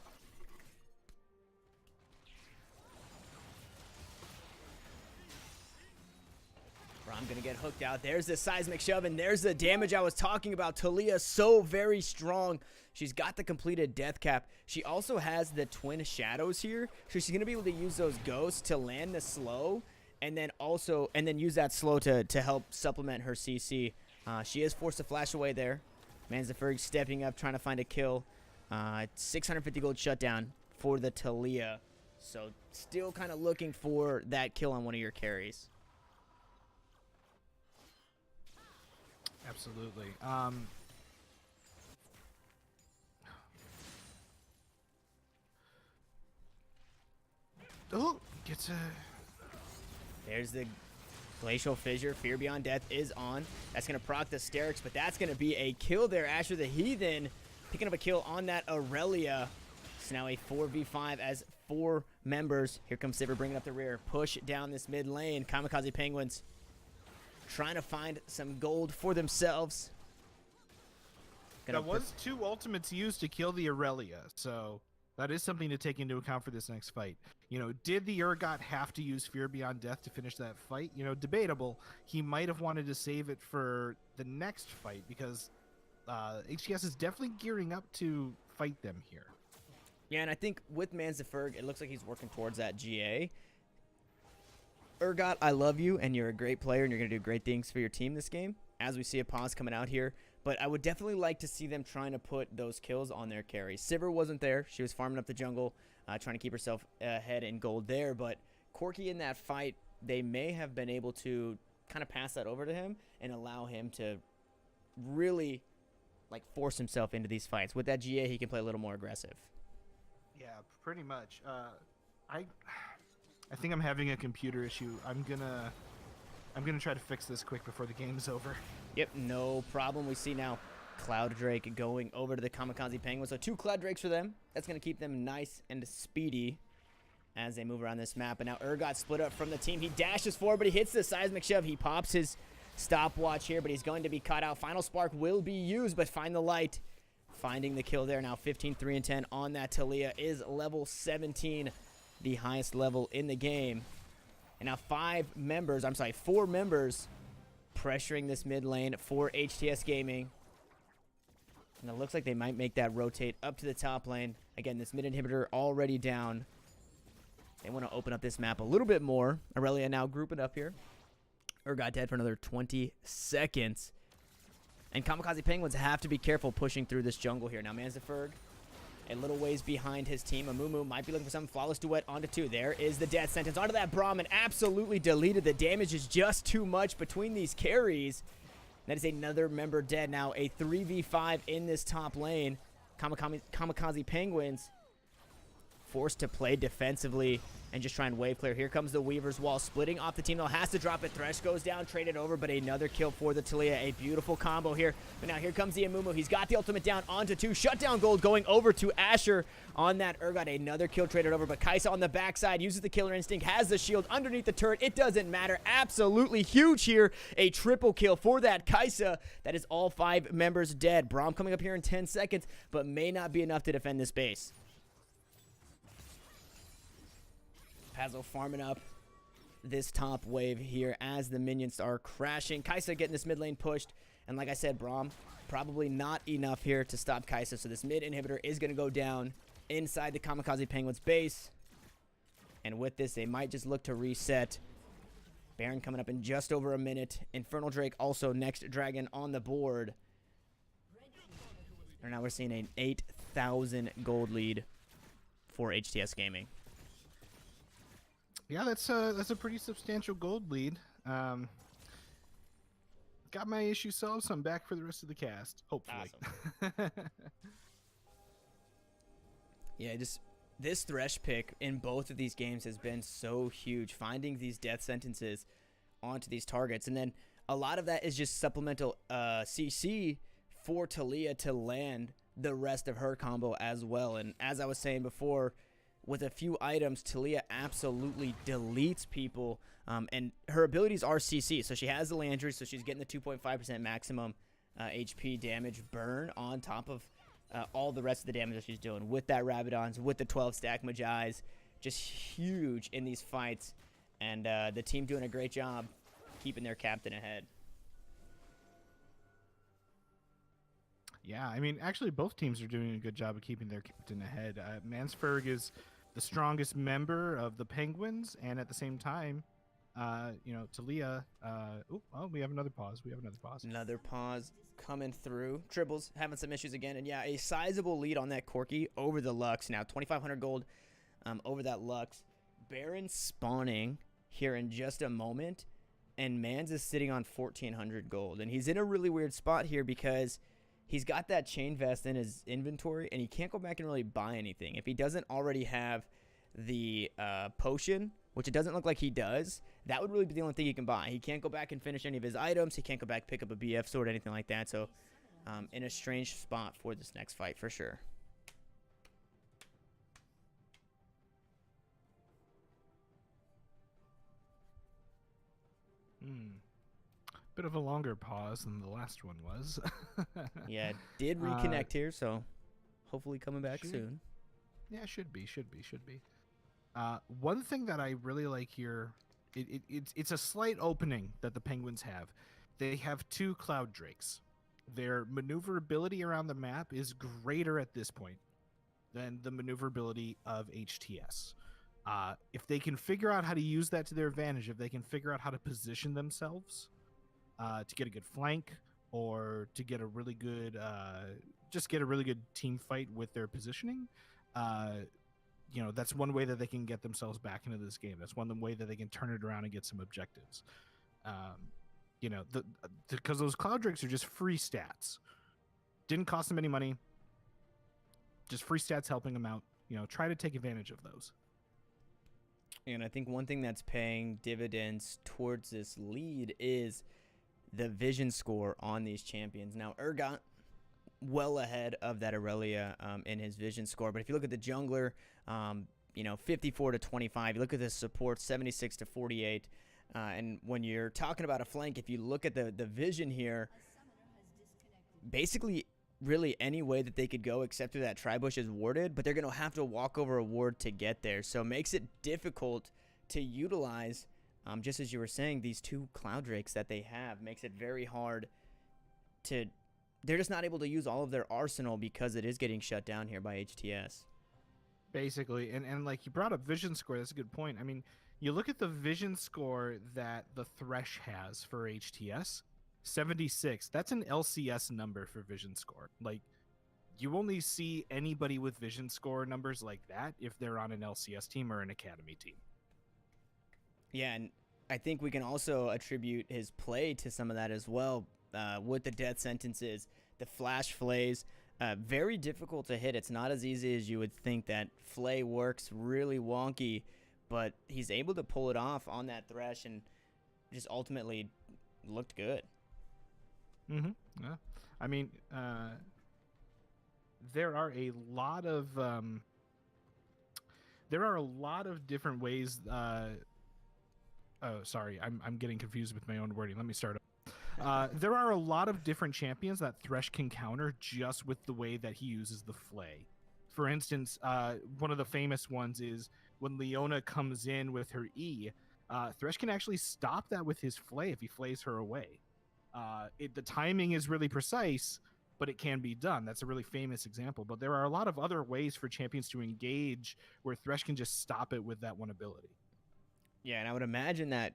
I'm going to get hooked out. There's the seismic shove, and there's the damage I was talking about. Talia, so very strong. She's got the completed death cap. She also has the twin shadows here, so she's going to be able to use those ghosts to land the slow, and then use that slow to help supplement her CC. She is forced to flash away there. Manzafurg stepping up, trying to find a kill. 650 gold shutdown for the Talia. So still kind of looking for that kill on one of your carries. Absolutely. Oh, gets a... There's the Glacial Fissure. Fear Beyond Death is on. That's going to proc the Sterix, but that's going to be a kill there. Asher the Heathen picking up a kill on that Aurelia. It's now a 4v5 as 4 members. Here comes Sivir bringing up the rear. Push down this mid lane. Kamikaze Penguins trying to find some gold for themselves. That was 2 ultimates used to kill the Aurelia, so that is something to take into account for this next fight. You know, did the Urgot have to use Fear Beyond Death to finish that fight? You know, debatable. He might have wanted to save it for the next fight because HTS is definitely gearing up to fight them here. Yeah, and I think with Manzafurg, it looks like he's working towards that GA. Urgot, I love you, and you're a great player, and you're going to do great things for your team this game, as we see a pause coming out here. But I would definitely like to see them trying to put those kills on their carries. Sivir wasn't there. She was farming up the jungle, trying to keep herself ahead in gold there. But Corki in that fight, they may have been able to kind of pass that over to him and allow him to really like force himself into these fights. With that GA, he can play a little more aggressive. Yeah, pretty much. I think I'm having a computer issue. I'm gonna try to fix this quick before the game's over. Yep, no problem. We see now Cloud Drake going over to the Kamikaze Penguins. So 2 Cloud Drakes for them. That's going to keep them nice and speedy as they move around this map. And now Urgot split up from the team. He dashes forward, but he hits the seismic shove. He pops his stopwatch here, but he's going to be cut out. Final Spark will be used, but Find the Light finding the kill there. Now 15, 3, and 10 on that Talia is level 17, the highest level in the game. And now 4 members pressuring this mid lane for HTS Gaming. And it looks like they might make that rotate up to the top lane. Again, this mid inhibitor already down. They want to open up this map a little bit more. Aurelia now grouping up here. Urgot dead for another 20 seconds. And Kamikaze Penguins have to be careful pushing through this jungle here. Now, Manzaferg a little ways behind his team. Amumu might be looking for some flawless duet onto 2. There is the death sentence onto that Brahmin. Absolutely deleted. The damage is just too much between these carries. That is another member dead. Now a 3v5 in this top lane. Kamikaze Penguins forced to play defensively and just try and wave clear. Here comes the Weaver's Wall splitting off the team, though. Has to drop it. Thresh goes down, traded over, but another kill for the Talia. A beautiful combo here. But now here comes the Amumu. He's got the ultimate down onto 2. Shutdown gold going over to Asher on that Urgot. Another kill traded over, but Kaisa on the backside uses the killer instinct, has the shield underneath the turret. It doesn't matter. Absolutely huge here. A triple kill for that Kaisa. That is all 5 members dead. Braum coming up here in 10 seconds, but may not be enough to defend this base. Pazzo farming up this top wave here as the minions are crashing. Kaisa getting this mid lane pushed. And like I said, Braum probably not enough here to stop Kaisa. So this mid inhibitor is going to go down inside the Kamikaze Penguins base. And with this, they might just look to reset. Baron coming up in just over a minute. Infernal Drake also next dragon on the board. And now we're seeing an 8,000 gold lead for HTS Gaming. Yeah, that's a pretty substantial gold lead. Got my issue solved, so I'm back for the rest of the cast, hopefully. Awesome. Yeah, just this Thresh pick in both of these games has been so huge. Finding these death sentences onto these targets, and then a lot of that is just supplemental CC for Talia to land the rest of her combo as well. And as I was saying before, with a few items, Talia absolutely deletes people, and her abilities are CC. So she has the Landry, so she's getting the 2.5% maximum HP damage burn on top of all the rest of the damage that she's doing with that Rabadons, with the 12-stack Magi's. Just huge in these fights, and the team doing a great job keeping their captain ahead. Yeah, I mean, actually, both teams are doing a good job of keeping their captain ahead. Mansferg is the strongest member of the Penguins, and at the same time, Talia. We have another pause. Another pause coming through. Tribbles having some issues again, and yeah, a sizable lead on that Corki over the Lux. Now 2,500 gold over that Lux. Baron spawning here in just a moment, and Mans is sitting on 1,400 gold, and he's in a really weird spot here because he's got that chain vest in his inventory, and he can't go back and really buy anything. If he doesn't already have the potion, which it doesn't look like he does, that would really be the only thing he can buy. He can't go back and finish any of his items. He can't go back pick up a BF sword, anything like that. So in a strange spot for this next fight for sure. Bit of a longer pause than the last one was. Yeah, did reconnect here, so hopefully coming back soon. Yeah, should be. One thing that I really like here, it's a slight opening that the Penguins have. They have 2 Cloud Drakes. Their maneuverability around the map is greater at this point than the maneuverability of HTS. If they can figure out how to use that to their advantage, if they can figure out how to position themselves to get a good flank or to get a really good team fight with their positioning, that's one way that they can get themselves back into this game. That's one way that they can turn it around and get some objectives. Because those Cloud Drakes are just free stats. Didn't cost them any money. Just free stats helping them out. Try to take advantage of those. And I think one thing that's paying dividends towards this lead is the vision score on these champions. Now, Urgot well ahead of that Aurelia in his vision score. But if you look at the jungler, 54 to 25. You look at the support, 76 to 48. And when you're talking about a flank, if you look at the vision here, basically really any way that they could go except through that tri-bush is warded, but they're going to have to walk over a ward to get there. So it makes it difficult to utilize, just as you were saying, these two Cloud Drakes that they have. Makes it very hard to... They're just not able to use all of their arsenal because it is getting shut down here by HTS. Basically, and like you brought up vision score, that's a good point. I mean, you look at the vision score that the Thresh has for HTS, 76. That's an LCS number for vision score. Like, you only see anybody with vision score numbers like that if they're on an LCS team or an academy team. Yeah, and I think we can also attribute his play to some of that as well, with the death sentences, the flash flays. Very difficult to hit. It's not as easy as you would think. That flay works really wonky, but he's able to pull it off on that Thresh and just ultimately looked good. Mm-hmm. Yeah. I mean, there are a lot of different ways. Oh, sorry, I'm getting confused with my own wording. Let me start up. There are a lot of different champions that Thresh can counter just with the way that he uses the flay. For instance, one of the famous ones is when Leona comes in with her E, Thresh can actually stop that with his flay if he flays her away. The timing is really precise, but it can be done. That's a really famous example. But there are a lot of other ways for champions to engage where Thresh can just stop it with that one ability. Yeah, and I would imagine that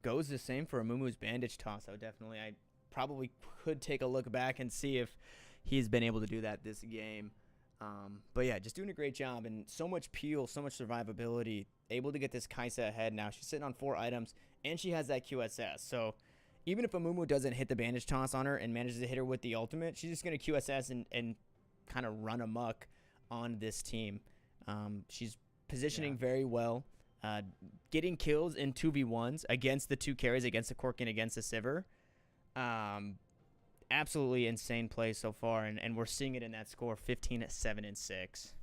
goes the same for Amumu's bandage toss. I probably could take a look back and see if he's been able to do that this game. But yeah, just doing a great job, and so much peel, so much survivability, able to get this Kaisa ahead now. She's sitting on 4 items, and she has that QSS. So even if Amumu doesn't hit the bandage toss on her and manages to hit her with the ultimate, she's just going to QSS and kind of run amok on this team. She's positioning very well. Getting kills in 2v1s against the 2 carries, against the Cork and against the Sivir. Absolutely insane play so far, and we're seeing it in that score, 15-7-6.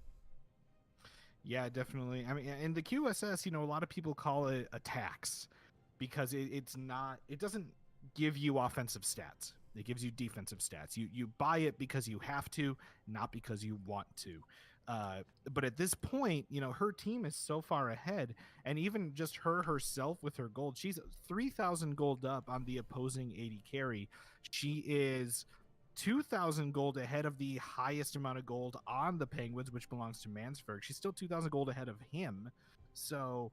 Yeah, definitely. I mean, in the QSS, a lot of people call it a tax because it doesn't give you offensive stats. It gives you defensive stats. You buy it because you have to, not because you want to. But at this point, her team is so far ahead, and even just herself with her gold, she's 3,000 gold up on the opposing AD carry. She is 2,000 gold ahead of the highest amount of gold on the Penguins, which belongs to Mansberg. She's still 2,000 gold ahead of him. So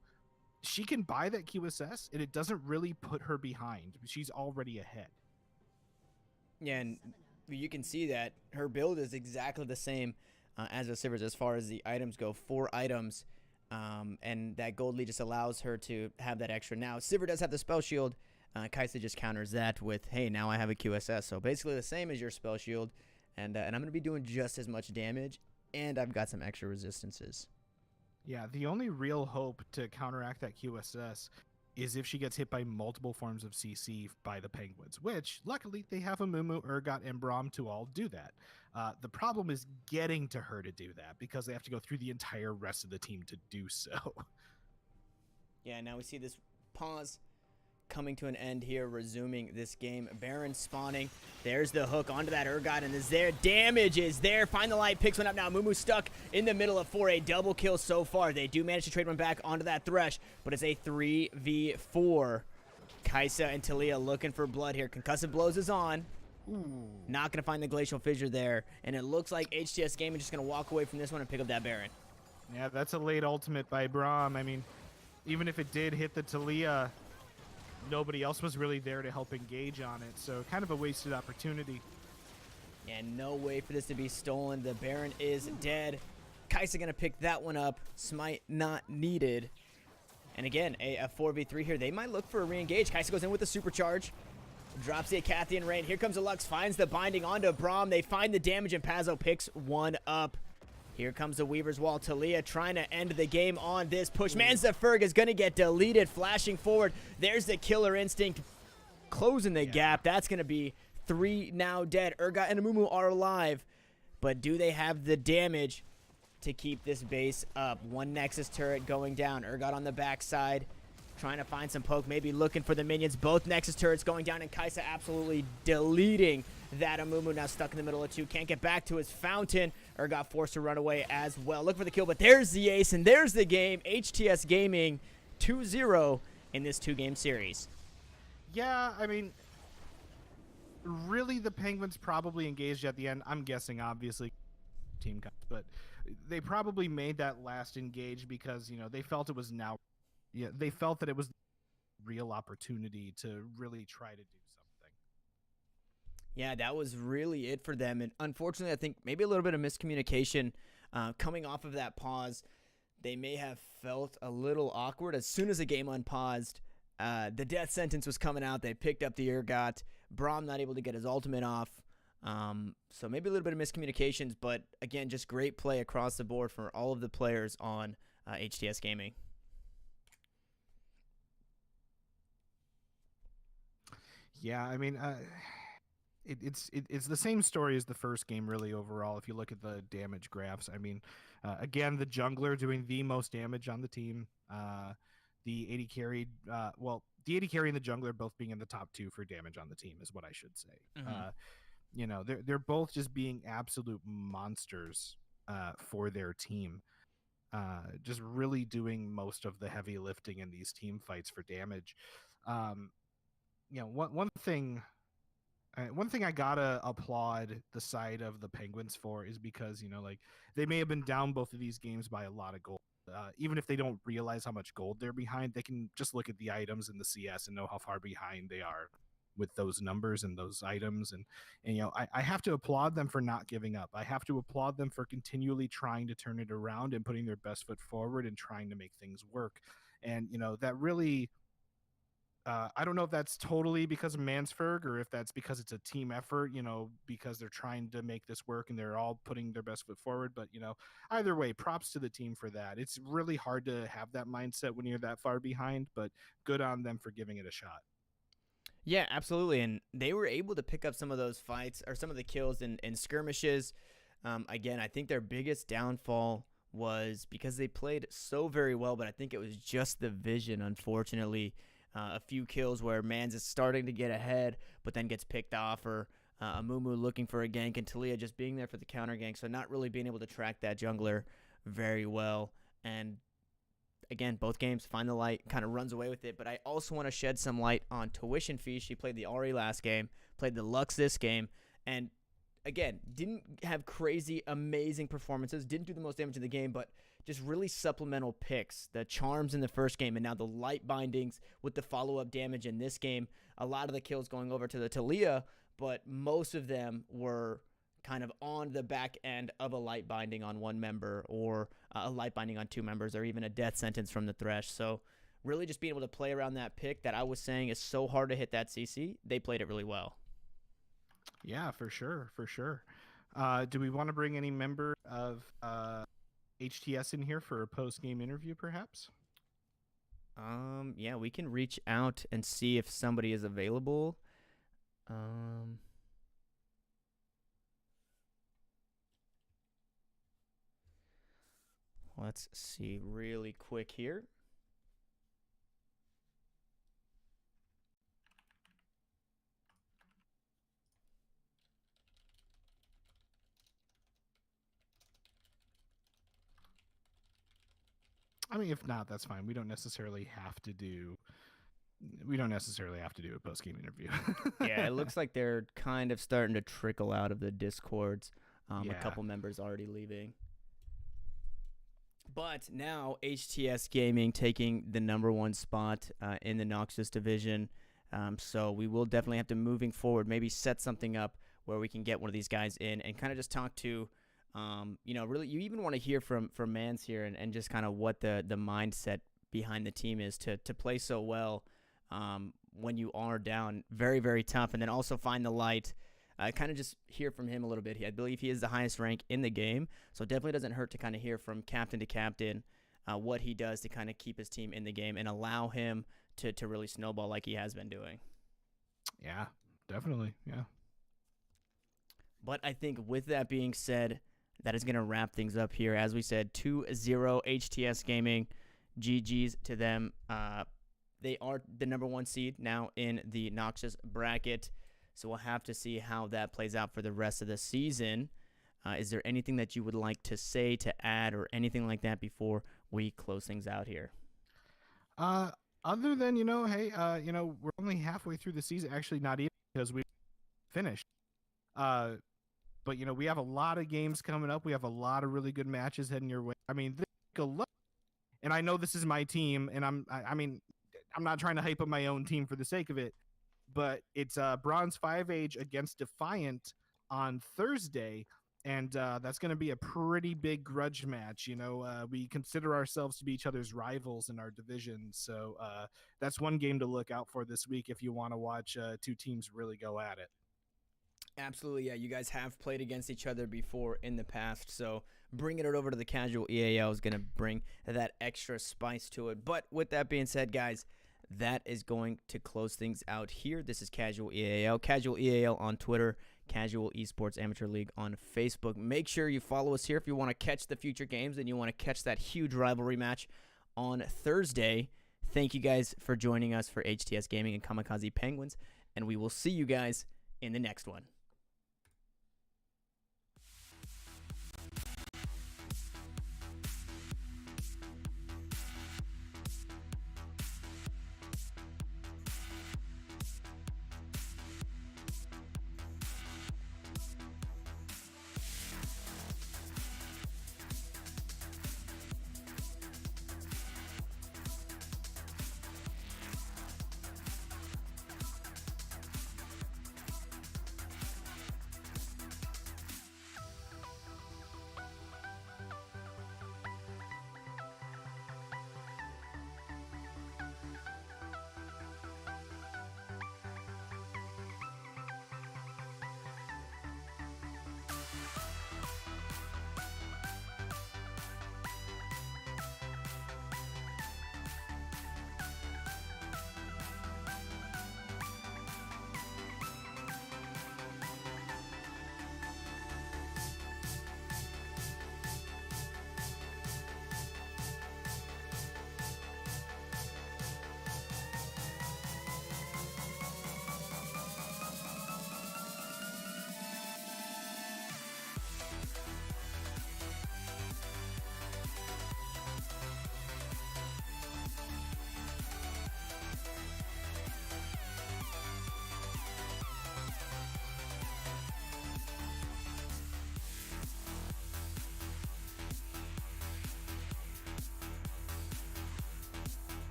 she can buy that QSS, and it doesn't really put her behind. She's already ahead. Yeah, and you can see that her build is exactly the same as the Sivir's as far as the items go. 4 items, and that gold lead just allows her to have that extra. Now, Sivir does have the spell shield. Kaisa just counters that with, hey, now I have a QSS. So basically the same as your spell shield, and I'm going to be doing just as much damage, and I've got some extra resistances. Yeah, the only real hope to counteract that QSS is if she gets hit by multiple forms of CC by the Penguins, which, luckily, they have Amumu, Urgot, and Braum to all do that. The problem is getting to her to do that, because they have to go through the entire rest of the team to do so. Yeah, now we see this pause coming to an end here, resuming this game. Baron spawning. There's the hook onto that Urgot, and their damage is there. Find the light, picks one up now. Mumu stuck in the middle of 4. A double kill so far. They do manage to trade one back onto that Thresh, but it's a 3v4. Kaisa and Talia looking for blood here. Concussive blows is on. Ooh. Not going to find the glacial fissure there, and it looks like HTS Gaming is just going to walk away from this one and pick up that Baron. Yeah, that's a late ultimate by Braum. I mean, even if it did hit the Talia, nobody else was really there to help engage on it, so kind of a wasted opportunity. And no way for this to be stolen. The Baron is dead. Kaisa gonna pick that one up. Smite not needed. And again, a 4v3 here. They might look for a re-engage. Kaisa goes in with the supercharge. Drops the Acathian Rain. Here comes the Lux. Finds the binding onto Braum. They find the damage, and Pazzo picks one up. Here comes the Weaver's Wall. Talia trying to end the game on this push. Manza Ferg is going to get deleted, flashing forward. There's the Killer Instinct closing the gap. That's going to be 3 now dead. Urgot and Amumu are alive, but do they have the damage to keep this base up? One Nexus turret going down. Urgot on the backside, trying to find some poke, maybe looking for the minions. Both Nexus turrets going down, and Kaisa absolutely deleting that. Amumu now stuck in the middle of 2. Can't get back to his fountain. Urgot forced to run away as well. Look for the kill, but there's the ace, and there's the game. HTS Gaming 2-0 in this 2-game series. Yeah, I mean, really the Penguins probably engaged at the end. I'm guessing, obviously, team cuts, but they probably made that last engage because, you know, they felt it was now. Yeah, they felt that it was a real opportunity to really try to do something. Yeah, that was really it for them. And unfortunately, I think maybe a little bit of miscommunication coming off of that pause. They may have felt a little awkward. As soon as the game unpaused, the death sentence was coming out. They picked up the Urgot. Braum not able to get his ultimate off. So maybe a little bit of miscommunications, but again, just great play across the board for all of the players on HTS Gaming. Yeah, I mean, it's the same story as the first game, really, overall, if you look at the damage graphs. I mean, again, the jungler doing the most damage on the team. The AD carry, the AD carry and the jungler both being in the top 2 for damage on the team is what I should say. Mm-hmm. You know, they're both just being absolute monsters for their team. Just really doing most of the heavy lifting in these team fights for damage. You know, one thing I gotta applaud the side of the Penguins for is because, you know, like, they may have been down both of these games by a lot of gold. Even if they don't realize how much gold they're behind, they can just look at the items in the CS and know how far behind they are with those numbers and those items. And you know, I have to applaud them for not giving up. I have to applaud them for continually trying to turn it around and putting their best foot forward and trying to make things work. And, you know, that really... I don't know if that's totally because of Mansferg or if that's because it's a team effort, you know, because they're trying to make this work and they're all putting their best foot forward. But, you know, either way, props to the team for that. It's really hard to have that mindset when you're that far behind, but good on them for giving it a shot. Yeah, absolutely. And they were able to pick up some of those fights or some of the kills in skirmishes. Again, I think their biggest downfall was because they played so very well, but I think it was just the vision, unfortunately. A few kills where Mans is starting to get ahead, but then gets picked off, or Amumu looking for a gank, and Talia just being there for the counter gank, so not really being able to track that jungler very well. And again, both games, Find the Light kind of runs away with it, but I also want to shed some light on Tuition Fee. She played the Ahri last game, played the Lux this game, and again, didn't have crazy, amazing performances, didn't do the most damage in the game, but just really supplemental picks. The charms in the first game, and now the light bindings with the follow-up damage in this game. A lot of the kills going over to the Talia, but most of them were kind of on the back end of a light binding on one member, or a light binding on 2 members, or even a death sentence from the Thresh. So really just being able to play around that pick that I was saying is so hard to hit that CC, they played it really well. Yeah, for sure, for sure. Do we want to bring any member of HTS in here for a post-game interview, perhaps? Yeah, we can reach out and see if somebody is available. Let's see really quick here. I mean, if not, that's fine. We don't necessarily have to do a post-game interview. Yeah, it looks like they're kind of starting to trickle out of the Discords. Yeah. A couple members already leaving. But now HTS Gaming taking the #1 spot in the Noxus division. So we will definitely have to, moving forward, maybe set something up where we can get one of these guys in and kind of just talk to, you know, really, you even want to hear from Mans here and just kind of what the mindset behind the team is to play so well when you are down. Very, very tough. And then also Find the Light. kind of just hear from him a little bit. I believe he is the highest rank in the game, so it definitely doesn't hurt to kind of hear from captain to captain what he does to kind of keep his team in the game and allow him to really snowball like he has been doing. Yeah, definitely. Yeah. But I think with that being said, that is going to wrap things up here. As we said, 2-0 HTS Gaming. GG's to them. They are the number 1 seed now in the Noxious bracket, so we'll have to see how that plays out for the rest of the season. Is there anything that you would like to say, to add, or anything like that before we close things out here? Other than, hey, we're only halfway through the season. Actually, not even, because we finished. But, we have a lot of games coming up. We have a lot of really good matches heading your way. I mean, and I know this is my team, and I'm not trying to hype up my own team for the sake of it, but it's Bronze 5 Age against Defiant on Thursday, and that's going to be a pretty big grudge match. We consider ourselves to be each other's rivals in our division, so that's one game to look out for this week if you want to watch two teams really go at it. Absolutely, yeah. You guys have played against each other before in the past, so bringing it over to the Casual EAL is going to bring that extra spice to it. But with that being said, guys, that is going to close things out here. This is Casual EAL. Casual EAL on Twitter, Casual Esports Amateur League on Facebook. Make sure you follow us here if you want to catch the future games and you want to catch that huge rivalry match on Thursday. Thank you guys for joining us for HTS Gaming and Kamikaze Penguins, and we will see you guys in the next one.